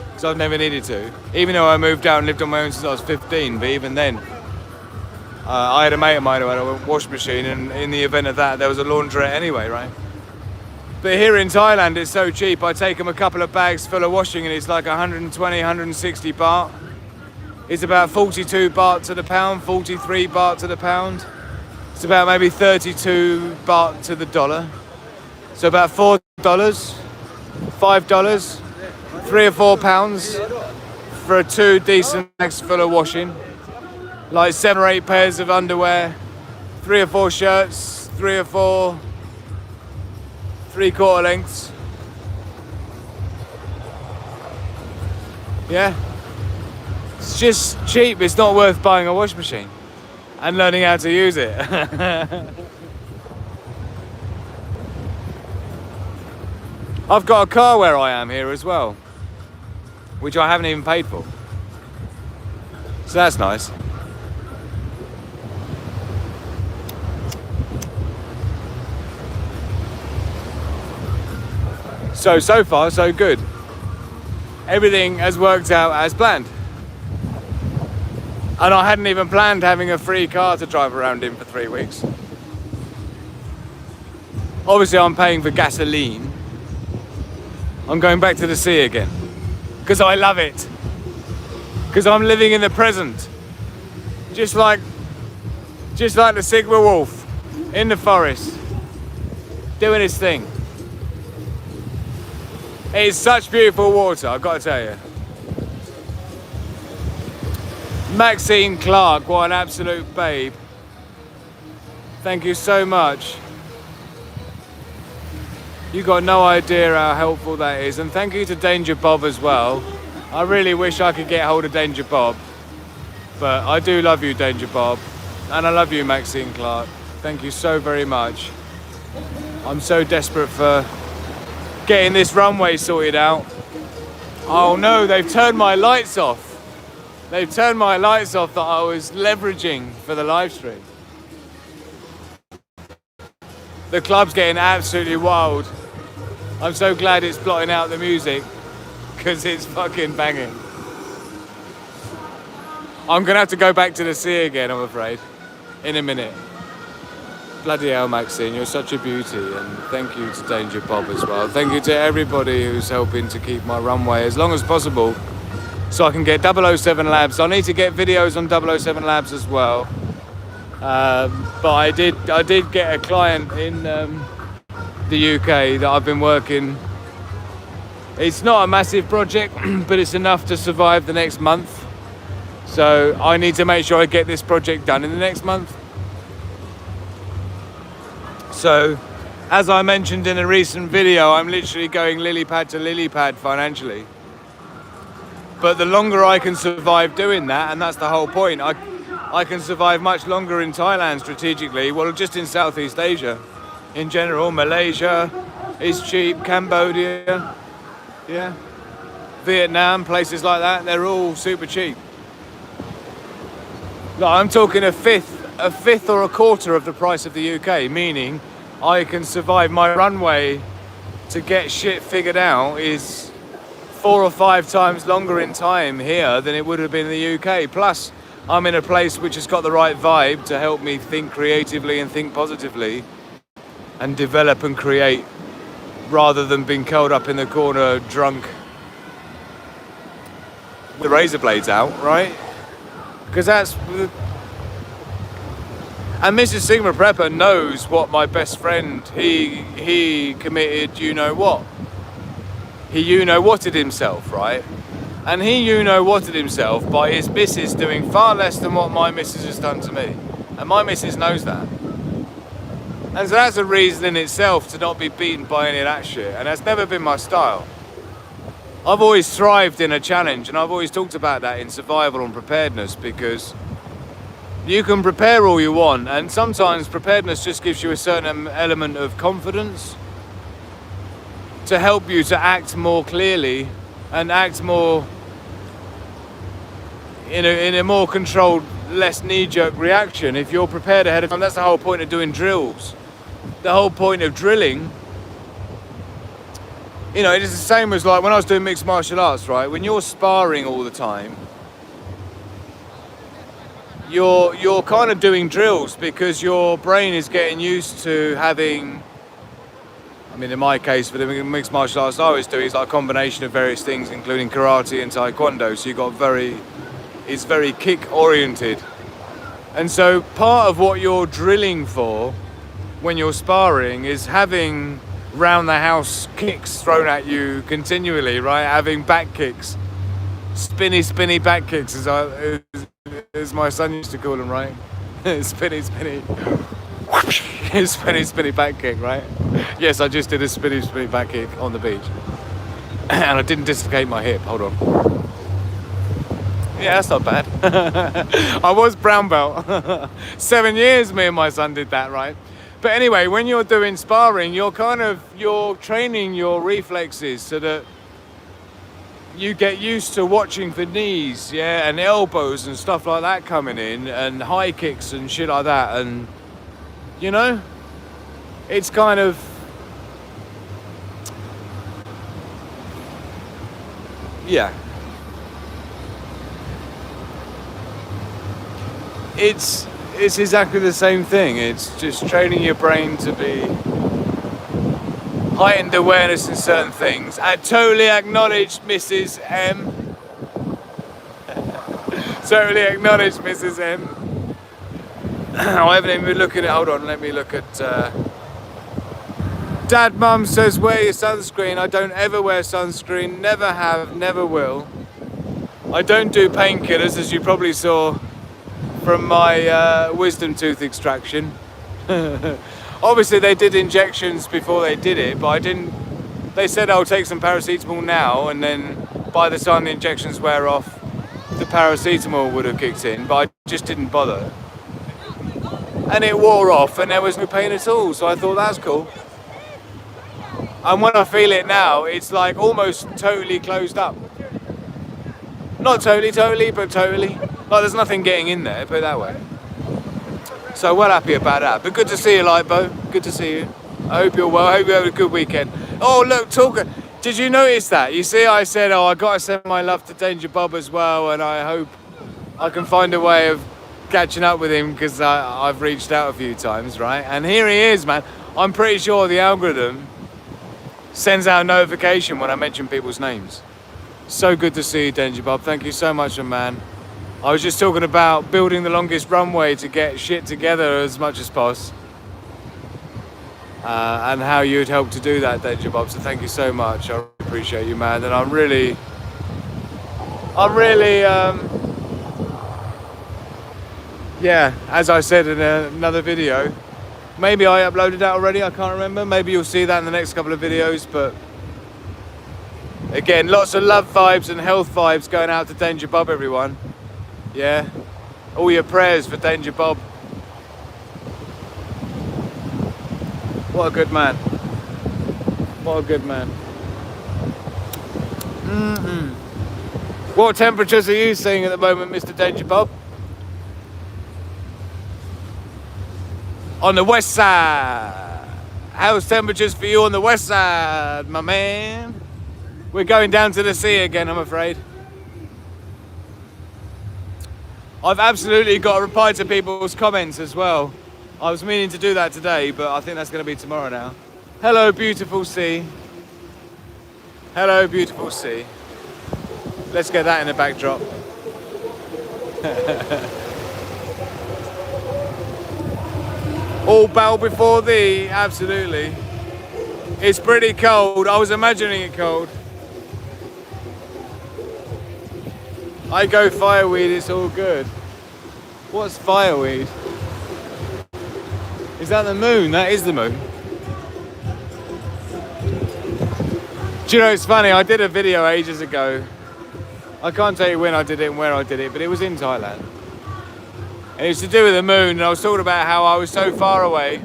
Because I've never needed to. Even though I moved out and lived on my own since I was 15, but even then, I had a mate of mine who had a washing machine, and in the event of that, there was a laundrette anyway, right? But here in Thailand, it's so cheap. I take them a couple of bags full of washing, and it's like 120, 160 baht. It's about 42 baht to the pound, 43 baht to the pound. It's about maybe 32 baht to the dollar. So about $4, $5, 3 or 4 pounds for 2 decent bags full of washing. like 7 or 8 pairs of underwear, 3 or 4 shirts, 3 or 4 3/4 lengths. Yeah, it's just cheap. It's not worth buying a wash machine and learning how to use it. I've got a car where I am here as well, which I haven't even paid for. So that's nice. So far, so good. Everything has worked out as planned. And I hadn't even planned having a free car to drive around in for 3 weeks. Obviously, I'm paying for gasoline. I'm going back to the sea again. Because I love it. Because I'm living in the present. Just like the Sigma wolf in the forest. Doing his thing. It's such beautiful water, I've got to tell you. Maxine Clark, what an absolute babe. Thank you so much. You got no idea how helpful that is. And thank you to Danger Bob as well. I really wish I could get hold of Danger Bob. But I do love you, Danger Bob. And I love you, Maxine Clark. Thank you so very much. I'm so desperate for getting this runway sorted out. Oh no, they've turned my lights off. They've turned my lights off that I was leveraging for the live stream. The club's getting absolutely wild. I'm so glad it's blotting out the music, because it's fucking banging. I'm gonna have to go back to the sea again, I'm afraid, in a minute. Bloody hell, Maxine, you're such a beauty, and thank you to Danger Bob as well. Thank you to everybody who's helping to keep my runway as long as possible so I can get 007 Labs. I need to get videos on 007 Labs as well. But I did get a client in the UK that I've been working. It's not a massive project, but it's enough to survive the next month. So I need to make sure I get this project done in the next month. So, as I mentioned in a recent video, I'm literally going lily pad to lily pad financially. But the longer I can survive doing that, and that's the whole point, I can survive much longer in Thailand strategically, well, just in Southeast Asia. In general, Malaysia is cheap, Cambodia, yeah, Vietnam, places like that, they're all super cheap. Like, I'm talking a fifth or a quarter of the price of the UK, meaning I can survive. My runway to get shit figured out is 4 or 5 times longer in time here than it would have been in the UK. Plus, I'm in a place which has got the right vibe to help me think creatively and think positively and develop and create, rather than being curled up in the corner drunk with the razor blades out, right? Because that's... And Mrs. Sigma Prepper knows what my best friend, he committed you-know-what. He you-know-whatted himself, right? And he you-know-whatted himself by his missus doing far less than what my missus has done to me. And my missus knows that. And so that's a reason in itself to not be beaten by any of that shit. And that's never been my style. I've always thrived in a challenge, and I've always talked about that in survival and preparedness, because you can prepare all you want, and sometimes preparedness just gives you a certain element of confidence to help you to act more clearly and act more in a more controlled, less knee-jerk reaction. If you're prepared ahead of time, that's the whole point of doing drills. The whole point of drilling, you know, it is the same as like when I was doing mixed martial arts, right? When you're sparring all the time, you're kind of doing drills because your brain is getting used to having, I mean, in my case, for the mixed martial arts I was doing, it's like a combination of various things, including karate and taekwondo. So you got it's very kick oriented. And so part of what you're drilling for when you're sparring is having round the house kicks thrown at you continually, right? Having back kicks, spinny back kicks, as as my son used to call them, right? Spinny, spinny. Spinny, spinny back kick, right? Yes, I just did a spinny, spinny back kick on the beach. And I didn't dislocate my hip. Hold on. Yeah, that's not bad. I was brown belt. 7 years me and my son did that, right? But anyway, when you're doing sparring, you're training your reflexes so that you get used to watching for knees, yeah, and elbows and stuff like that coming in, and high kicks and shit like that, and you know, it's kind of, yeah, it's exactly the same thing. It's just training your brain to be heightened awareness in certain things. I totally acknowledge Mrs. M. Totally acknowledge Mrs. M. I haven't even been looking at, hold on, let me look at, Dad, Mum says wear your sunscreen. I don't ever wear sunscreen, never have, never will. I don't do painkillers, as you probably saw from my wisdom tooth extraction. Obviously they did injections before they did it, but I didn't. They said I'll take some paracetamol now, and then by the time the injections wear off, the paracetamol would have kicked in, but I just didn't bother. And it wore off and there was no pain at all, so I thought that's cool. And when I feel it now, it's like almost totally closed up. Not totally, but totally. Like there's nothing getting in there, put it that way. So well happy about that. But good to see you, Lightbo. Good to see you. I hope you're well. I hope you have a good weekend. Oh look, talker. Did you notice that? You see, I said, oh, I gotta send my love to Danger Bob as well, and I hope I can find a way of catching up with him, because I've reached out a few times, right? And here he is, man. I'm pretty sure the algorithm sends out a notification when I mention people's names. So good to see you, Danger Bob. Thank you so much, man. I was just talking about building the longest runway to get shit together as much as possible. And how you'd help to do that, Danger Bob. So thank you so much. I really appreciate you, man. And I'm really, yeah, as I said in another video, maybe I uploaded that already, I can't remember. Maybe you'll see that in the next couple of videos, but again, lots of love vibes and health vibes going out to Danger Bob, everyone. Yeah, all your prayers for Danger Bob. What a good man. What a good man. What temperatures are you seeing at the moment, Mr. Danger Bob? On the west side. How's temperatures for you on the west side, my man? We're going down to the sea again, I'm afraid. I've absolutely got to reply to people's comments as well. I was meaning to do that today, but I think that's going to be tomorrow now. Hello, beautiful sea. Hello, beautiful sea. Let's get that in the backdrop. All bow before thee, absolutely. It's pretty cold. I was imagining it cold. I go fireweed, it's all good. What's fireweed? Is that the moon? That is the moon. Do you know, it's funny, I did a video ages ago. I can't tell you when I did it and where I did it, but it was in Thailand. And it was to do with the moon, and I was talking about how I was so far away.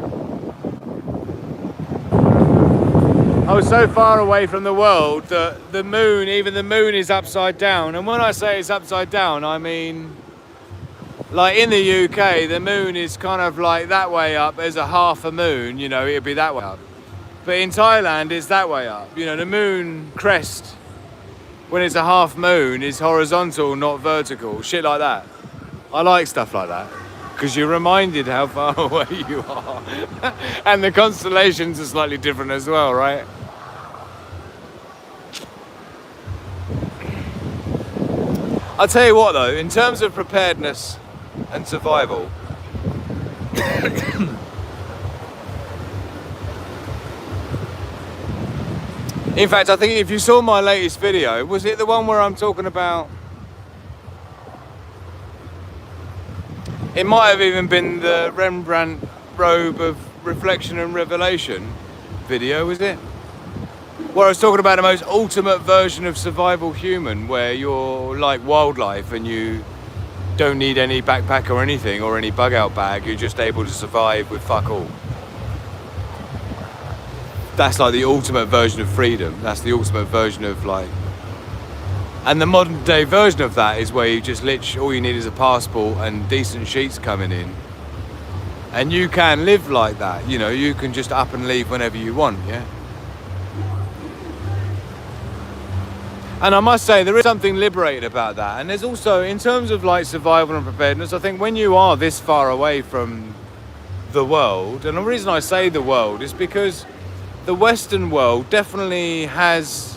I was so far away from the world that the moon, even the moon is upside down. And when I say it's upside down, I mean, like in the UK, the moon is kind of like that way up as a half a moon, you know, it'd be that way up. But in Thailand, it's that way up. You know, the moon crest, when it's a half moon, is horizontal, not vertical, shit like that. I like stuff like that, because you're reminded how far away you are. And the constellations are slightly different as well, right? I'll tell you what though, in terms of preparedness and survival, in fact, I think if you saw my latest video, was it the one where I'm talking about It might have even been the Rembrandt robe of reflection and revelation video, was it? Where I was talking about the most ultimate version of survival human, where you're like wildlife and you don't need any backpack or anything or any bug out bag, you're just able to survive with fuck all. That's like the ultimate version of freedom. That's the ultimate version of like... And the modern day version of that is where you just literally, all you need is a passport and decent sheets coming in. And you can live like that, you know, you can just up and leave whenever you want, yeah? And I must say, there is something liberating about that. And there's also, in terms of like survival and preparedness, I think when you are this far away from the world, and the reason I say the world is because the Western world definitely has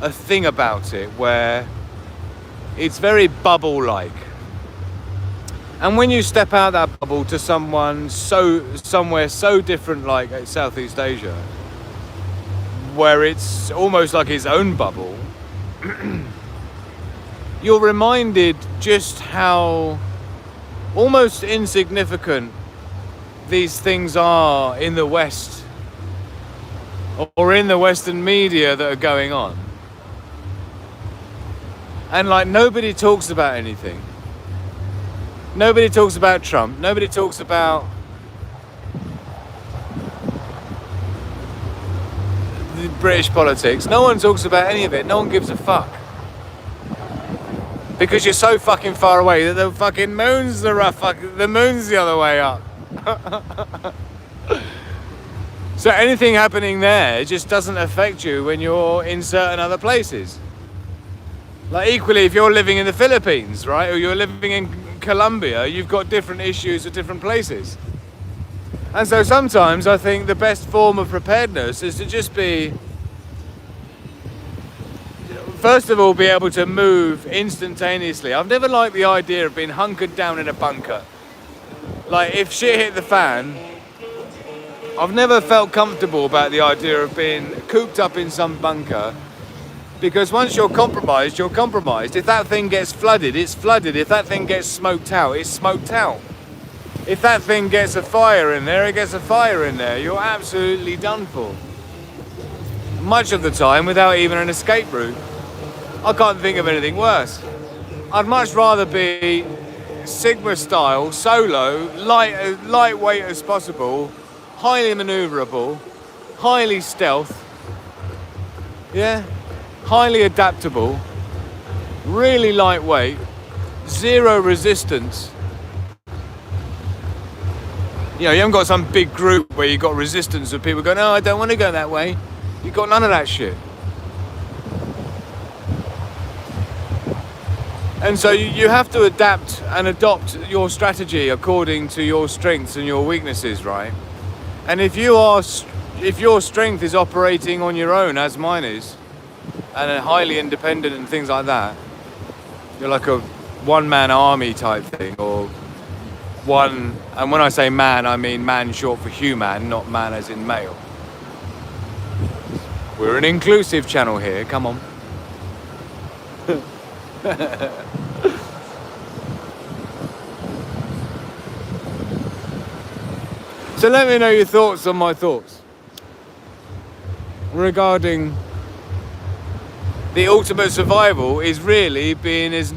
a thing about it where it's very bubble-like. And when you step out that bubble to somewhere so different like Southeast Asia, where it's almost like its own bubble, you're reminded just how almost insignificant these things are in the West or in the Western media that are going on. And like nobody talks about anything. Nobody talks about Trump. Nobody talks about the British politics. No one talks about any of it. No one gives a fuck. Because you're so fucking far away that the fucking moon's the moon's the other way up. So anything happening there just doesn't affect you when you're in certain other places. Like equally, if you're living in the Philippines, right, or you're living in Colombia, you've got different issues at different places. And so sometimes I think the best form of preparedness is to just be, first of all, be able to move instantaneously. I've never liked the idea of being hunkered down in a bunker. Like if shit hit the fan, I've never felt comfortable about the idea of being cooped up in some bunker. Because once you're compromised, you're compromised. If that thing gets flooded, it's flooded. If that thing gets smoked out, it's smoked out. If that thing gets a fire in there, it gets a fire in there. You're absolutely done for. Much of the time without even an escape route. I can't think of anything worse. I'd much rather be Sigma style, solo, lightweight as possible, highly maneuverable, highly stealth, yeah? Highly adaptable, really lightweight, zero resistance. You know, you haven't got some big group where you've got resistance of people going, no, I don't want to go that way. You've got none of that shit. And so you have to adapt and adopt your strategy according to your strengths and your weaknesses, right? And if your strength is operating on your own, as mine is, and are highly independent and things like that, you're like a one-man army type thing, or one, and when I say man, I mean man short for human, not man as in male. We're an inclusive channel here, come on. So let me know your thoughts on my thoughts regarding the ultimate survival is really being as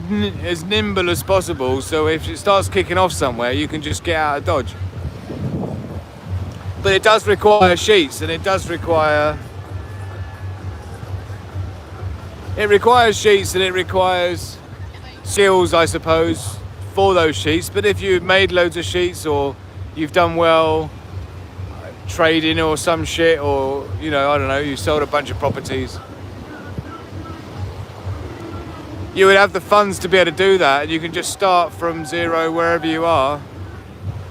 nimble as possible, so if it starts kicking off somewhere, you can just get out of Dodge. But it does require sheets, and it requires sheets, and it requires skills, I suppose, for those sheets. But if you've made loads of sheets, or you've done well trading or some shit, or, you know, I don't know, you sold a bunch of properties, you would have the funds to be able to do that, and you can just start from zero wherever you are.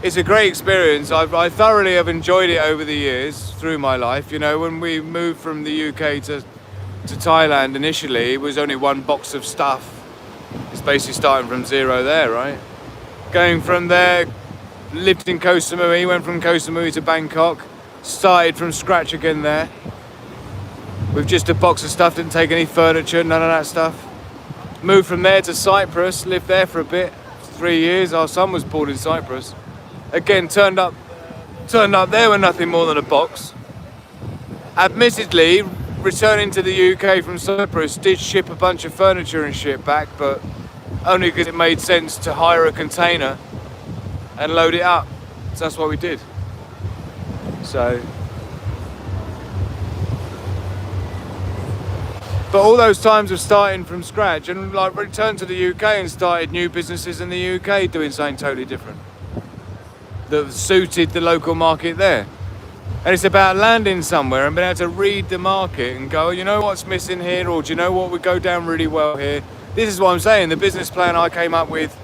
It's a great experience. I thoroughly have enjoyed it over the years through my life. You know, when we moved from the UK to Thailand initially, it was only one box of stuff. It's basically starting from zero there, right? Going from there, lived in Koh Samui, went from Koh Samui to Bangkok, started from scratch again there, with just a box of stuff, didn't take any furniture, none of that stuff. Moved from there to Cyprus, lived there for a bit, 3 years. Our son was born in Cyprus. Again, turned up there with nothing more than a box. Admittedly, returning to the UK from Cyprus did ship a bunch of furniture and shit back, but only because it made sense to hire a container and load it up. So that's what we did. So, but all those times of starting from scratch and like returned to the UK and started new businesses in the UK doing something totally different that suited the local market there. And it's about landing somewhere and being able to read the market and go, you know what's missing here, or do you know what would go down really well here? This is what I'm saying. The business plan I came up with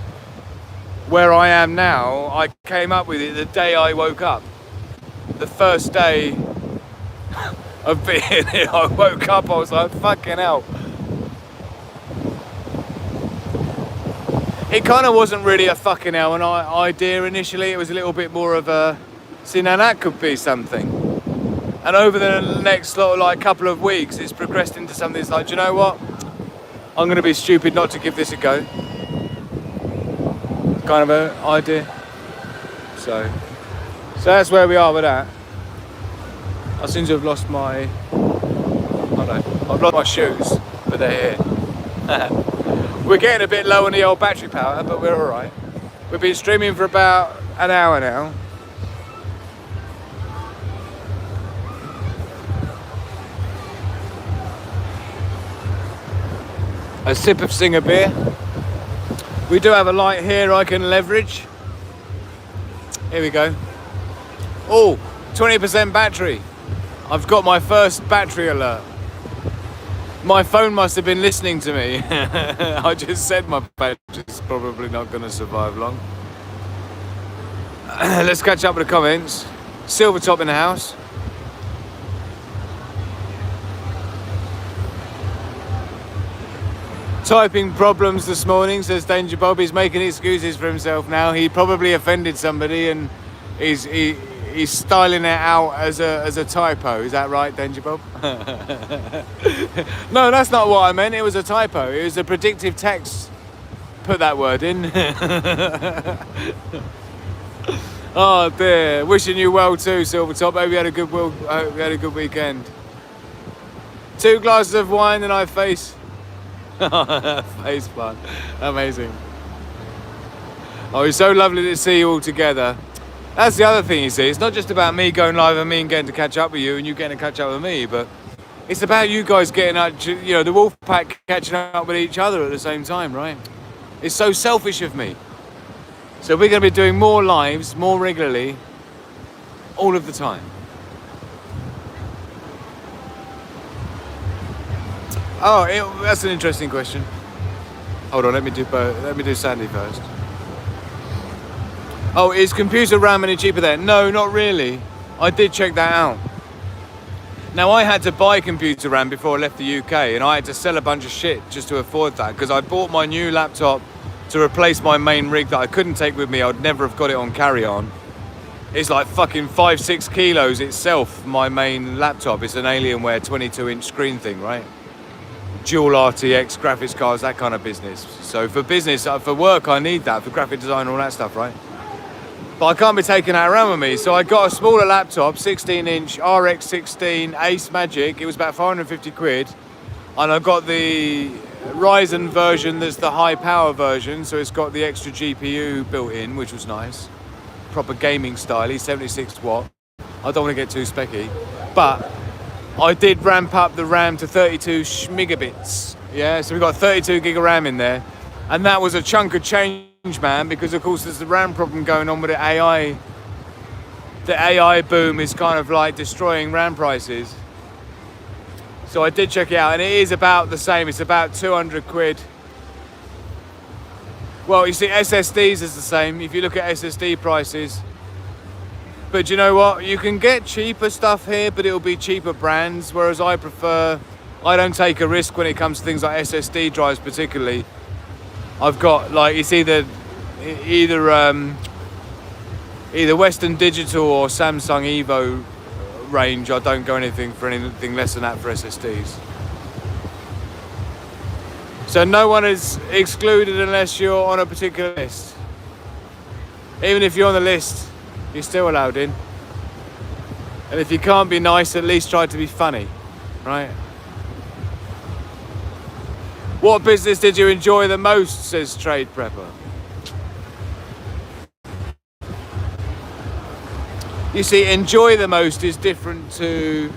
where I am now, I came up with it the day I woke up. The first day of being here, I woke up, I was like, fucking hell. It kind of wasn't really a fucking hell an idea initially. It was a little bit more of a, see, now that could be something. And over the next sort of like couple of weeks, it's progressed into something that's like, do you know what? I'm going to be stupid not to give this a go. Kind of an idea. So that's where we are with that. I seem to have lost my, I've lost my shoes, but they're here. We're getting a bit low on the old battery power, but we're all right. We've been streaming for about an hour now. A sip of Singer beer. We do have a light here I can leverage. Here we go. Oh, 20% battery. I've got my first battery alert. My phone must have been listening to me. I just said my battery's probably not going to survive long. Let's catch up with the comments. Silver top in the house. Typing problems this morning, says Danger Bob. He's making excuses for himself now. He probably offended somebody and he's styling it out as a typo. Is that right, Danger Bob? No, that's not what I meant. It was a typo. It was a predictive text. Put that word in. Oh dear. Wishing you well too, Silvertop. Hope you had a good weekend. 2 glasses of wine and I face plant. Amazing. Oh, it's so lovely to see you all together. That's the other thing, you see. It's not just about me going live and me and getting to catch up with you and you getting to catch up with me, but it's about you guys getting up, you know, the wolf pack catching up with each other at the same time, right? It's so selfish of me. So we're going to be doing more lives, more regularly, all of the time. Oh, that's an interesting question. Hold on, let me do Sandy first. Oh, is computer RAM any cheaper there? No, not really. I did check that out. Now, I had to buy computer RAM before I left the UK, and I had to sell a bunch of shit just to afford that, because I bought my new laptop to replace my main rig that I couldn't take with me. I'd never have got it on carry-on. It's like fucking 5-6 kilos itself, my main laptop. It's an Alienware 22-inch screen thing, right? Dual RTX graphics cards, that kind of business. So for business, for work, I need that, for graphic design, all that stuff, right? But I can't be taking that around with me. So I got a smaller laptop, 16-inch RX 16 Ace Magic. It was about 450 quid. And I got the Ryzen version that's the high power version. So it's got the extra GPU built in, which was nice. Proper gaming style, 76 watt. I don't want to get too specky. But I did ramp up the RAM to 32 megabits. Yeah, so we got 32 gig of RAM in there. And that was a chunk of change, man, because of course there's the RAM problem going on with the AI. The AI boom is kind of like destroying RAM prices. So I did check it out and it is about the same. It's about 200 quid. Well, you see, SSDs is the same. If you look at SSD prices, but you know what? You can get cheaper stuff here, but it'll be cheaper brands. Whereas I don't take a risk when it comes to things like SSD drives particularly. I've got like, it's either Western Digital or Samsung Evo range. I don't go anything for anything less than that for SSDs. So no one is excluded unless you're on a particular list. Even if you're on the list, you're still allowed in. And if you can't be nice, at least try to be funny, right? What business did you enjoy the most, says Trade Prepper? You see, enjoy the most is different to...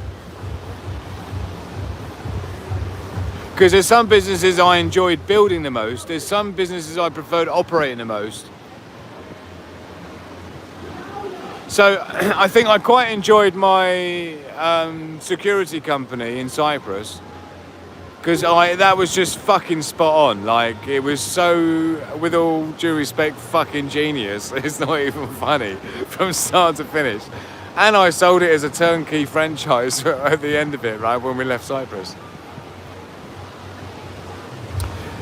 Because there's some businesses I enjoyed building the most, there's some businesses I preferred operating the most. So I think I quite enjoyed my security company in Cyprus, because that was just fucking spot on. Like, it was so, with all due respect, fucking genius. It's not even funny from start to finish. And I sold it as a turnkey franchise at the end of it, right, when we left Cyprus.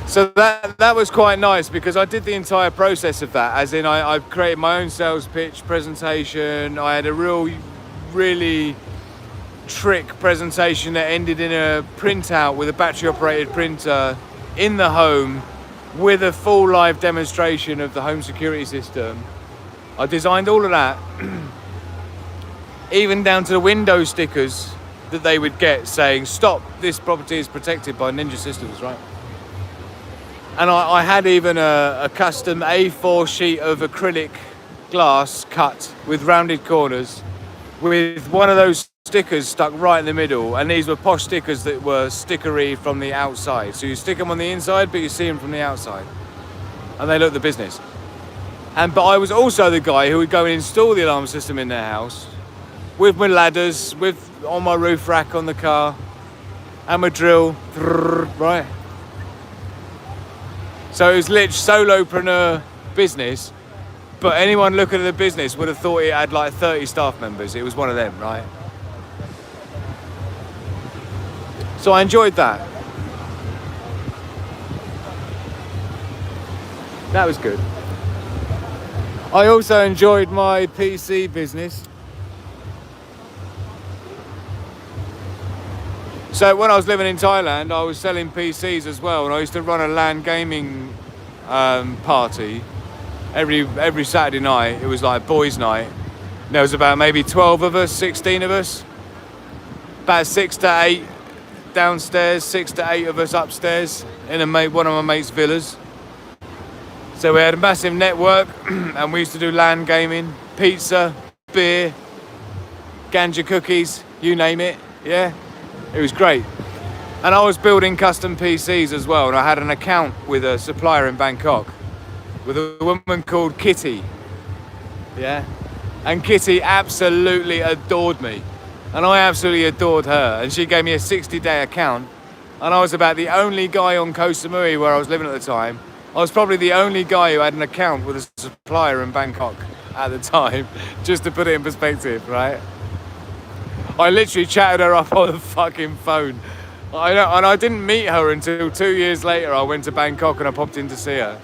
So that was quite nice, because I did the entire process of that, as in I created my own sales pitch presentation. I had a really trick presentation that ended in a printout with a battery operated printer in the home with a full live demonstration of the home security system. I designed all of that, even down to the window stickers that they would get saying, "Stop, this property is protected by Ninja Systems," right? And I had even a custom A4 sheet of acrylic glass cut with rounded corners with one of those stickers stuck right in the middle. And these were posh stickers that were stickery from the outside. So you stick them on the inside, but you see them from the outside. And they look the business. But I was also the guy who would go and install the alarm system in their house with my ladders, on my roof rack on the car, and my drill, right? So it was literally solopreneur business, but anyone looking at the business would have thought it had like 30 staff members. It was one of them, right? So I enjoyed that. That was good. I also enjoyed my PC business. So when I was living in Thailand, I was selling PCs as well, and I used to run a LAN gaming party every Saturday night. It was like boys' night. There was about maybe 12 of us, 16 of us, about 6 to 8 downstairs, 6 to 8 of us upstairs in one of my mates' villas. So we had a massive network, and we used to do LAN gaming, pizza, beer, ganja cookies, you name it, yeah. It was great. And I was building custom PCs as well, and I had an account with a supplier in Bangkok with a woman called Kitty, yeah. And Kitty absolutely adored me, and I absolutely adored her, and she gave me a 60-day account, and I was about the only guy on Koh Samui where I was living at the time. I was probably the only guy who had an account with a supplier in Bangkok at the time, just to put it in perspective, right? I literally chatted her up on the fucking phone. And I didn't meet her until 2 years later. I went to Bangkok and I popped in to see her.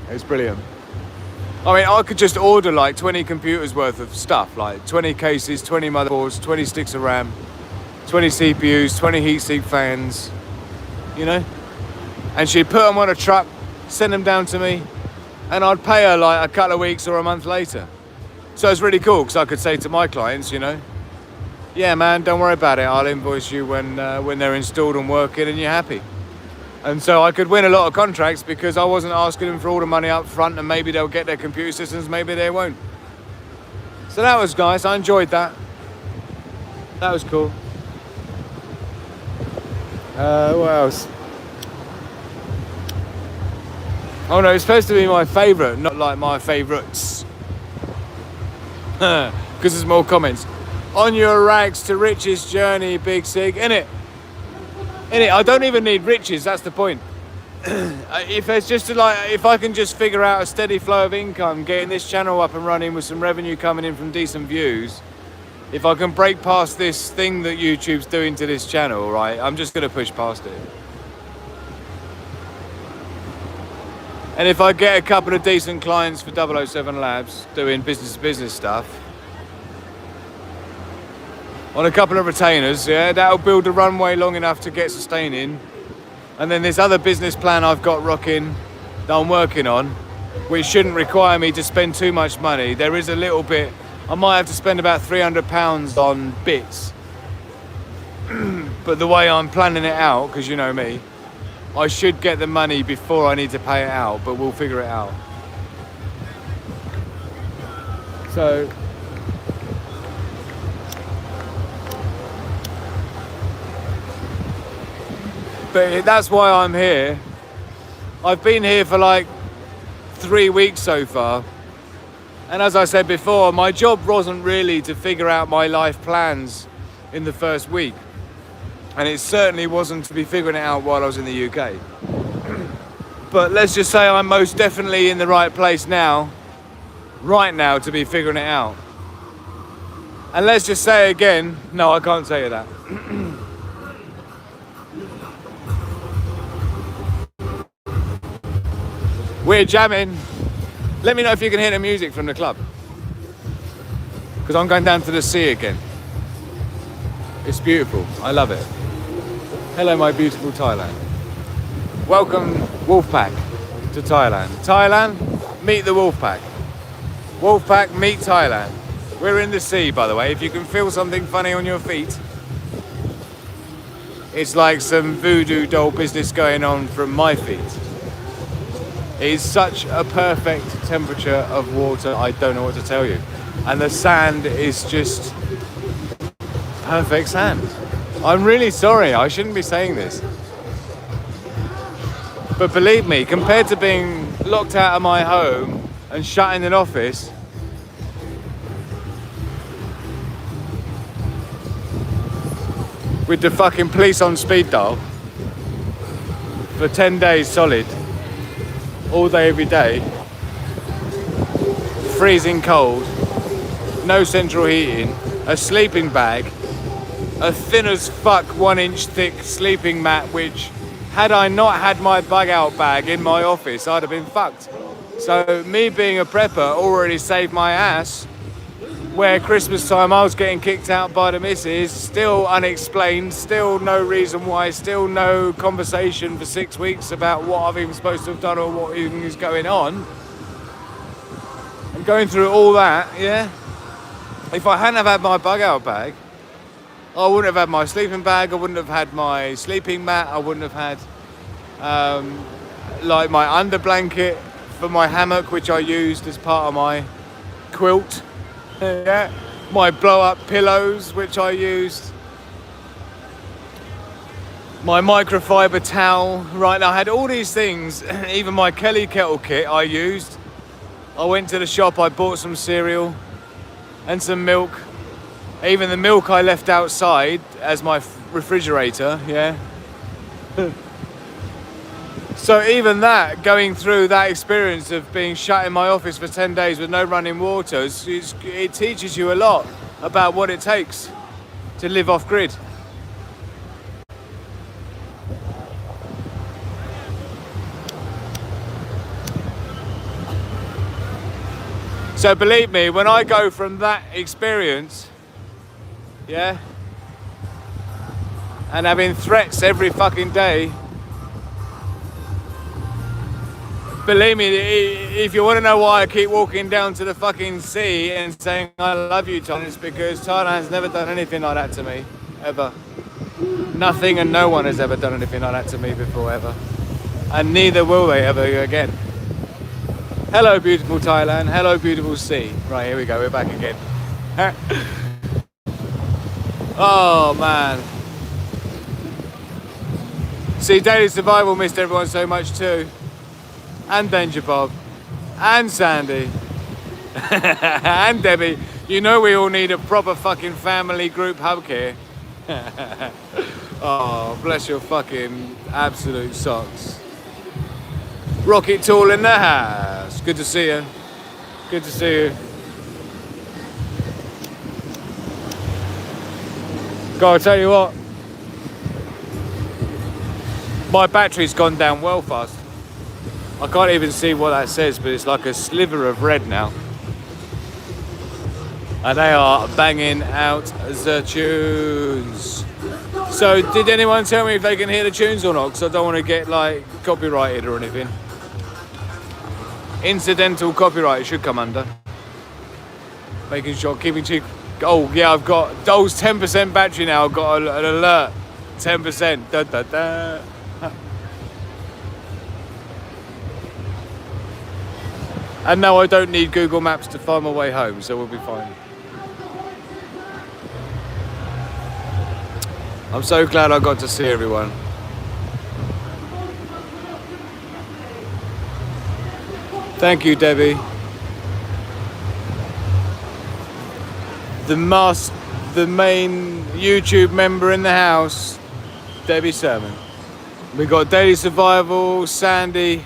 It was brilliant. I mean, I could just order like 20 computers worth of stuff, like 20 cases, 20 motherboards, 20 sticks of RAM, 20 CPUs, 20 heatsink fans, you know? And she'd put them on a truck, send them down to me, and I'd pay her like a couple of weeks or a month later. So it's really cool, because I could say to my clients, you know, yeah, man, don't worry about it. I'll invoice you when they're installed and working and you're happy. And so I could win a lot of contracts because I wasn't asking them for all the money up front, and maybe they'll get their computer systems, maybe they won't. So that was nice. I enjoyed that. That was cool. What else? Oh no, it's supposed to be my favourite, not like my favourites. Because there's more comments. On your rags to riches journey, Big Sig. In it, I don't even need riches, that's the point. If it's just if I can just figure out a steady flow of income, getting this channel up and running with some revenue coming in from decent views, if I can break past this thing that YouTube's doing to this channel, right, I'm just going to push past it. And if I get a couple of decent clients for 007 Labs doing business-to-business stuff, on a couple of retainers, yeah, that'll build the runway long enough to get sustaining. And then this other business plan I've got rocking, that I'm working on, which shouldn't require me to spend too much money. There is a little bit, I might have to spend about £300 on bits. But the way I'm planning it out, because you know me, I should get the money before I need to pay it out, but we'll figure it out. So, but that's why I'm here. I've been here for like 3 weeks so far. And as I said before, my job wasn't really to figure out my life plans in the first week. And it certainly wasn't to be figuring it out while I was in the UK. But let's just say I'm most definitely in the right place now, right now, to be figuring it out. And let's just say again, no, I can't tell you that. We're jamming. Let me know if you can hear the music from the club. Because I'm going down to the sea again. It's beautiful. I love it. Hello, my beautiful Thailand. Welcome, Wolfpack, to Thailand. Thailand, meet the Wolfpack. Wolfpack, meet Thailand. We're in the sea, by the way. If you can feel something funny on your feet, it's like some voodoo doll business going on from my feet. It is such a perfect temperature of water, I don't know what to tell you. And the sand is just perfect sand. I'm really sorry, I shouldn't be saying this. But believe me, compared to being locked out of my home and shut in an office, with the fucking police on speed dial for 10 days solid, all day, every day, freezing cold, no central heating, a sleeping bag, a thin as fuck 1 inch thick sleeping mat, which had I not had my bug out bag in my office, I'd have been fucked. So me being a prepper already saved my ass, where Christmas time I was getting kicked out by the missus, still unexplained, still no reason why, still no conversation for 6 weeks about what I've even supposed to have done or what even is going on. And going through all that, yeah, if I hadn't have had my bug out bag, I wouldn't have had my sleeping bag, I wouldn't have had my sleeping mat, I wouldn't have had like my under blanket for my hammock, which I used as part of my quilt. Yeah, my blow-up pillows, which I used, my microfiber towel. Right, I had all these things. Even my Kelly kettle kit I used. I went to the shop, I bought some cereal and some milk. Even the milk I left outside as my refrigerator. Yeah. So even that, going through that experience of being shut in my office for 10 days with no running water, it teaches you a lot about what it takes to live off grid. So believe me, when I go from that experience, yeah, and having threats every fucking day, believe me, if you want to know why I keep walking down to the fucking sea and saying I love you, Thailand, it's because Thailand's never done anything like that to me, ever. Nothing and no one has ever done anything like that to me before, ever. And neither will they ever again. Hello, beautiful Thailand. Hello, beautiful sea. Right, here we go. We're back again. Oh, man. See, Daily Survival missed everyone so much too. And Danger Bob, and Sandy, and Debbie. You know we all need a proper fucking family group hug here. Oh, bless your fucking absolute socks. Rocket Tool in the house. Good to see you. Good to see you. Gotta tell you what, my battery's gone down well fast. I can't even see what that says, but it's like a sliver of red now. And they are banging out the tunes. So did anyone tell me if they can hear the tunes or not? Because I don't want to get like copyrighted or anything. Incidental copyright should come under. Making sure, keeping cheap. Oh yeah, I've got Dole's 10% battery now. I've got an alert. 10%. Da, da, da. And now I don't need Google Maps to find my way home, so we'll be fine. I'm so glad I got to see everyone. Thank you, Debbie. The main YouTube member in the house, Debbie Sermon. We got Daily Survival, Sandy,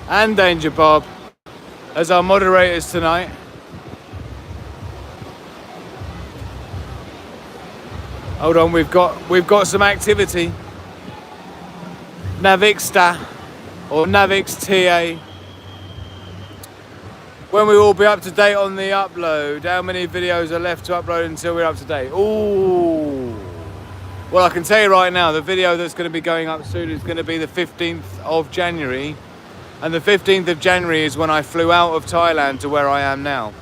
and Danger Bob as our moderators tonight. Hold on, we've got some activity. Navixta or Navixta. When we will be up to date on the upload, how many videos are left to upload until we're up to date? Ooh. Well, I can tell you right now, the video that's going to be going up soon is going to be the 15th of January. And the 15th of January is when I flew out of Thailand to where I am now.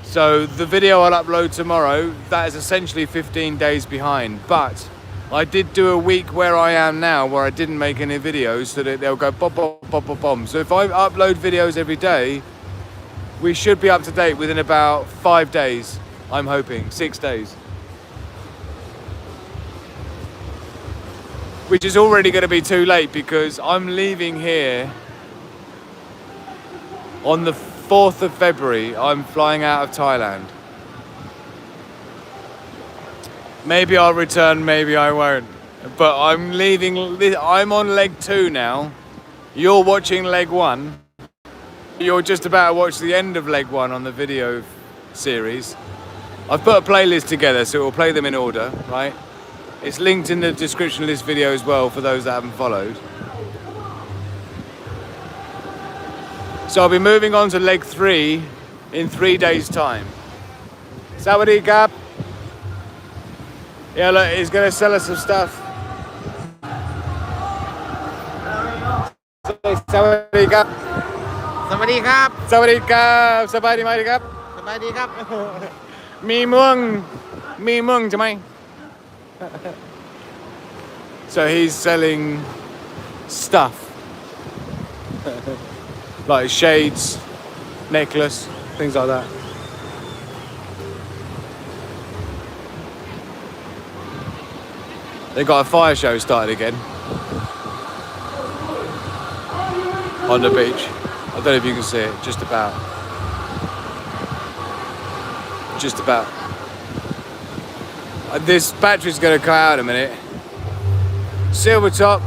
So the video I'll upload tomorrow, that is essentially 15 days behind. But I did do a week where I am now, where I didn't make any videos, so that they'll go bop, bop, bop, bop, bop. So if I upload videos every day, we should be up to date within about 5 days, I'm hoping, 6 days. Which is already going to be too late because I'm leaving here on the 4th of February. I'm flying out of Thailand. Maybe I'll return, maybe I won't. But I'm leaving, I'm on leg 2 now. You're watching leg 1. You're just about to watch the end of leg 1 on the video series. I've put a playlist together so it will play them in order, right? It's linked in the description of this video as well for those that haven't followed. So I'll be moving on to leg 3 in 3 days' time. Sawadee Gap. Yeah, look, he's going to sell us some stuff. Sawadee Gap. สวัสดีครับ สวัสดีครับสบายดีไหมครับ สบายดีครับ มีม่วงใช่ไหม So he's selling stuff like shades, necklace, things like that. They got a fire show started again on the beach. I don't know if you can see it, just about. Just about. This battery's going to cut out in a minute. Silver top.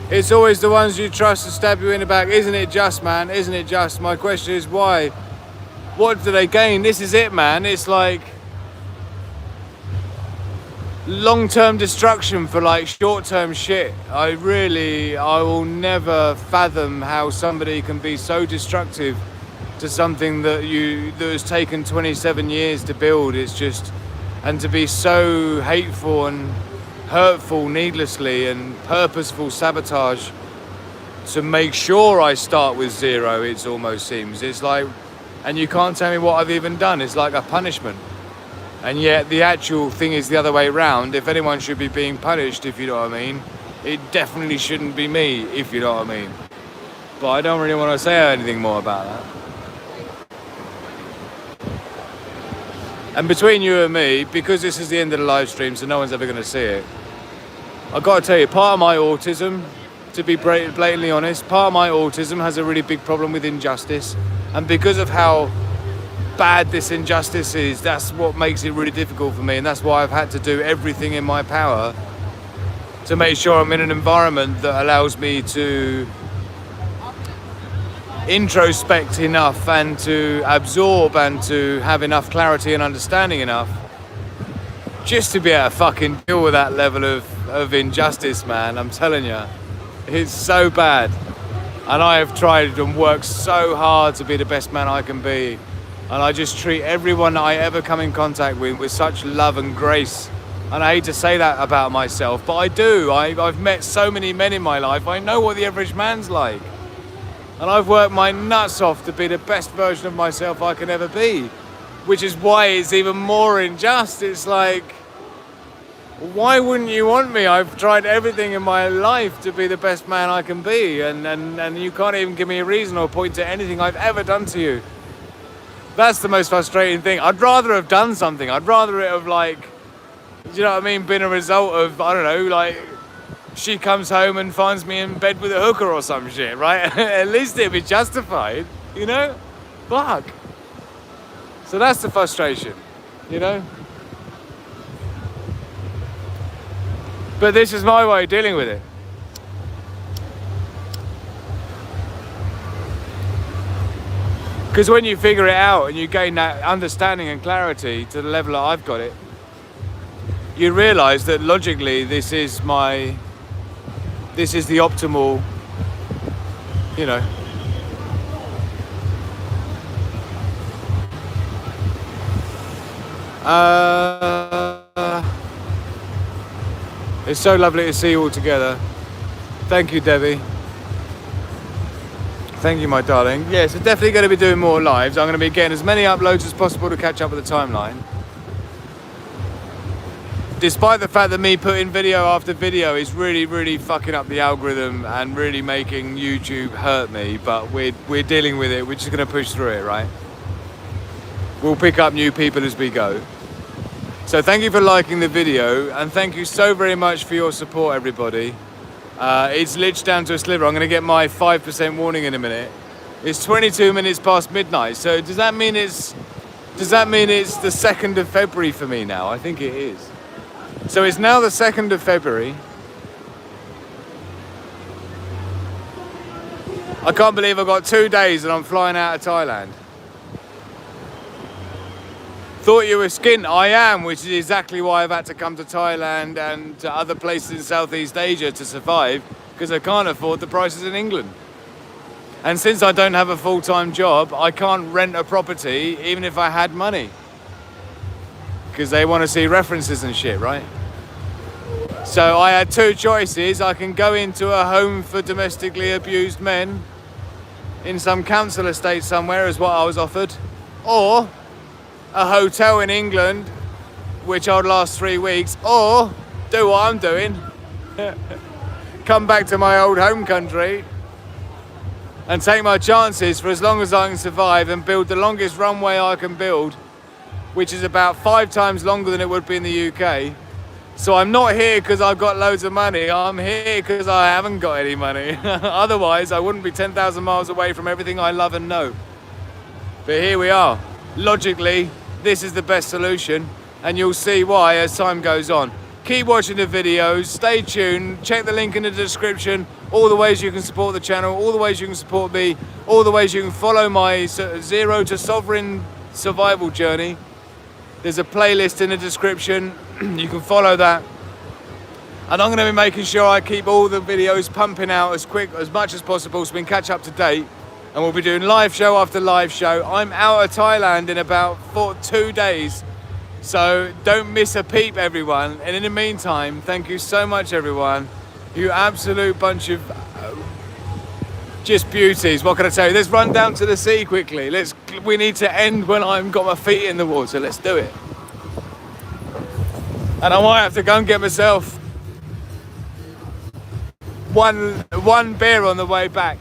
It's always the ones you trust to stab you in the back. Isn't it just, man? Isn't it just? My question is why? What do they gain? This is it, man. It's like long-term destruction for like short-term shit. I will never fathom how somebody can be so destructive to something that has taken 27 years to build. It's just, and to be so hateful and hurtful needlessly and purposeful sabotage to make sure I start with 0, it almost seems. It's like, and you can't tell me what I've even done. It's like a punishment. And yet the actual thing is the other way around. If anyone should be being punished, if you know what I mean, it definitely shouldn't be me, if you know what I mean. But I don't really want to say anything more about that. And between you and me, because this is the end of the live stream, so no one's ever going to see it, I've got to tell you, part of my autism, to be blatantly honest, part of my autism has a really big problem with injustice. And because of how bad this injustice is, that's what makes it really difficult for me, and that's why I've had to do everything in my power to make sure I'm in an environment that allows me to introspect enough and to absorb and to have enough clarity and understanding enough just to be able to fucking deal with that level of injustice, man. I'm telling you, it's so bad, and I have tried and worked so hard to be the best man I can be. And I just treat everyone that I ever come in contact with such love and grace. And I hate to say that about myself, but I do. I've met so many men in my life. I know what the average man's like. And I've worked my nuts off to be the best version of myself I can ever be. Which is why it's even more unjust. It's like, why wouldn't you want me? I've tried everything in my life to be the best man I can be. And you can't even give me a reason or point to anything I've ever done to you. That's the most frustrating thing. I'd rather have done something. I'd rather it have, like, do you know what I mean, been a result of, I don't know, like, she comes home and finds me in bed with a hooker or some shit, right? At least it'd be justified, you know? Fuck. So that's the frustration, you know? But this is my way of dealing with it. Because when you figure it out and you gain that understanding and clarity to the level that I've got it, you realise that logically this is the optimal, you know. It's so lovely to see you all together. Thank you, Debbie. Thank you, my darling. Yeah, so definitely going to be doing more lives. I'm going to be getting as many uploads as possible to catch up with the timeline. Despite the fact that me putting video after video is really, really fucking up the algorithm and really making YouTube hurt me, but we're dealing with it. We're just going to push through it, right? We'll pick up new people as we go. So thank you for liking the video, and thank you so very much for your support, everybody. It's liched down to a sliver. I'm going to get my 5% warning in a minute. It's 22 minutes past midnight, so does that mean it's the 2nd of February for me now? I think it is. So it's now the 2nd of February. I can't believe I've got 2 days and I'm flying out of Thailand. Thought you were skint. I am, which is exactly why I've had to come to Thailand and to other places in Southeast Asia to survive, because I can't afford the prices in England. And since I don't have a full-time job, I can't rent a property even if I had money. Because they want to see references and shit, right? So I had two choices. I can go into a home for domestically abused men in some council estate somewhere, is what I was offered, or a hotel in England, which I'd last 3 weeks, or do what I'm doing, come back to my old home country and take my chances for as long as I can survive and build the longest runway I can build, which is about 5 times longer than it would be in the UK. So I'm not here because I've got loads of money. I'm here because I haven't got any money. Otherwise, I wouldn't be 10,000 miles away from everything I love and know. But here we are. Logically, this is the best solution, and you'll see why as time goes on. Keep watching the videos, stay tuned, check the link in the description, all the ways you can support the channel, all the ways you can support me, all the ways you can follow my zero to sovereign survival journey. There's a playlist in the description, you can follow that. And I'm going to be making sure I keep all the videos pumping out as much as possible so we can catch up to date. And we'll be doing live show after live show. I'm out of Thailand in about 2 days. So don't miss a peep, everyone. And in the meantime, thank you so much, everyone. You absolute bunch of just beauties. What can I tell you? Let's run down to the sea quickly. We need to end when I've got my feet in the water. Let's do it. And I might have to go and get myself one beer on the way back.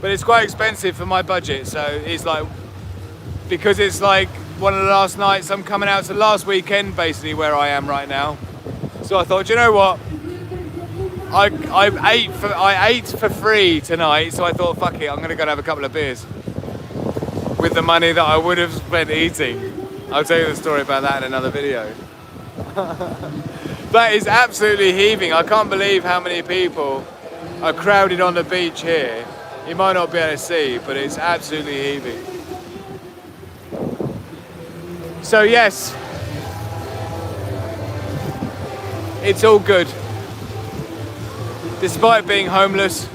But it's quite expensive for my budget, so it's like, because it's like one of the last nights, I'm coming out to last weekend basically where I am right now. So I thought, you know what? I ate for free tonight, so I thought, fuck it, I'm gonna go and have a couple of beers with the money that I would have spent eating. I'll tell you the story about that in another video. That is absolutely heaving. I can't believe how many people are crowded on the beach here. You might not be able to see, but it's absolutely heaving. So yes, it's all good. Despite being homeless,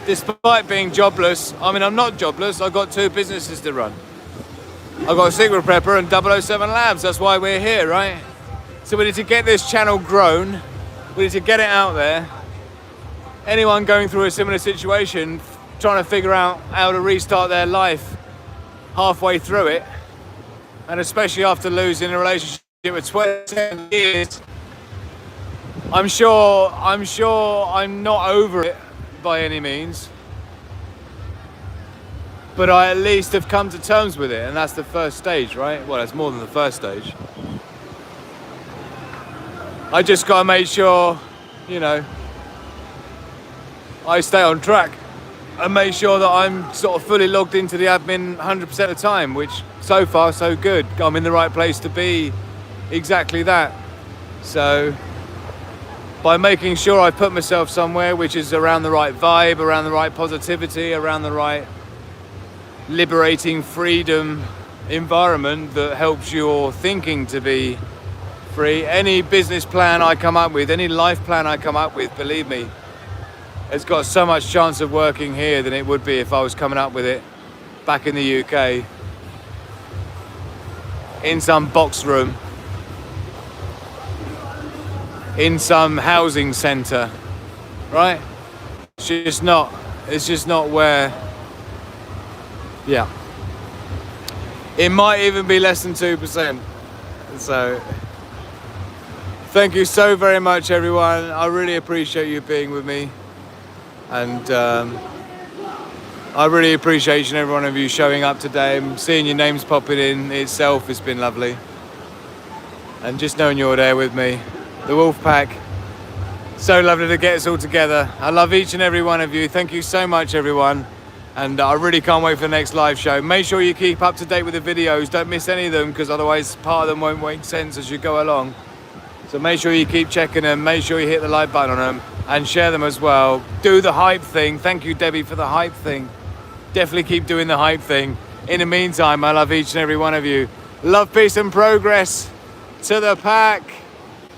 despite being jobless, I mean, I'm not jobless, I've got 2 businesses to run. I've got Secret Prepper and 007 Labs, that's why we're here, right? So we need to get this channel grown, we need to get it out there, anyone going through a similar situation, trying to figure out how to restart their life halfway through it, and especially after losing a relationship with 27 years, I'm sure I'm not over it by any means, but I at least have come to terms with it, and that's the first stage, right? Well, it's more than the first stage. I just gotta make sure, you know, I stay on track and make sure that I'm sort of fully logged into the admin 100% of the time, which so far so good. I'm in the right place to be exactly that. So by making sure I put myself somewhere which is around the right vibe, around the right positivity, around the right liberating freedom environment that helps your thinking to be free, any business plan I come up with, any life plan I come up with, believe me, it's got so much chance of working here than it would be if I was coming up with it back in the UK in some box room, in some housing centre, right? It's just not where, yeah. It might even be less than 2%. So thank you so very much, everyone. I really appreciate you being with me. And I really appreciate each and every one of you showing up today. And seeing your names popping in itself has been lovely. And just knowing you're there with me. The Wolfpack, so lovely to get us all together. I love each and every one of you. Thank you so much, everyone. And I really can't wait for the next live show. Make sure you keep up to date with the videos. Don't miss any of them, because otherwise part of them won't make sense as you go along. So make sure you keep checking them. Make sure you hit the like button on them and share them as well. Do the hype thing. Thank you, Debbie, for the hype thing. Definitely keep doing the hype thing. In the meantime, I love each and every one of you. Love, peace and progress to the pack.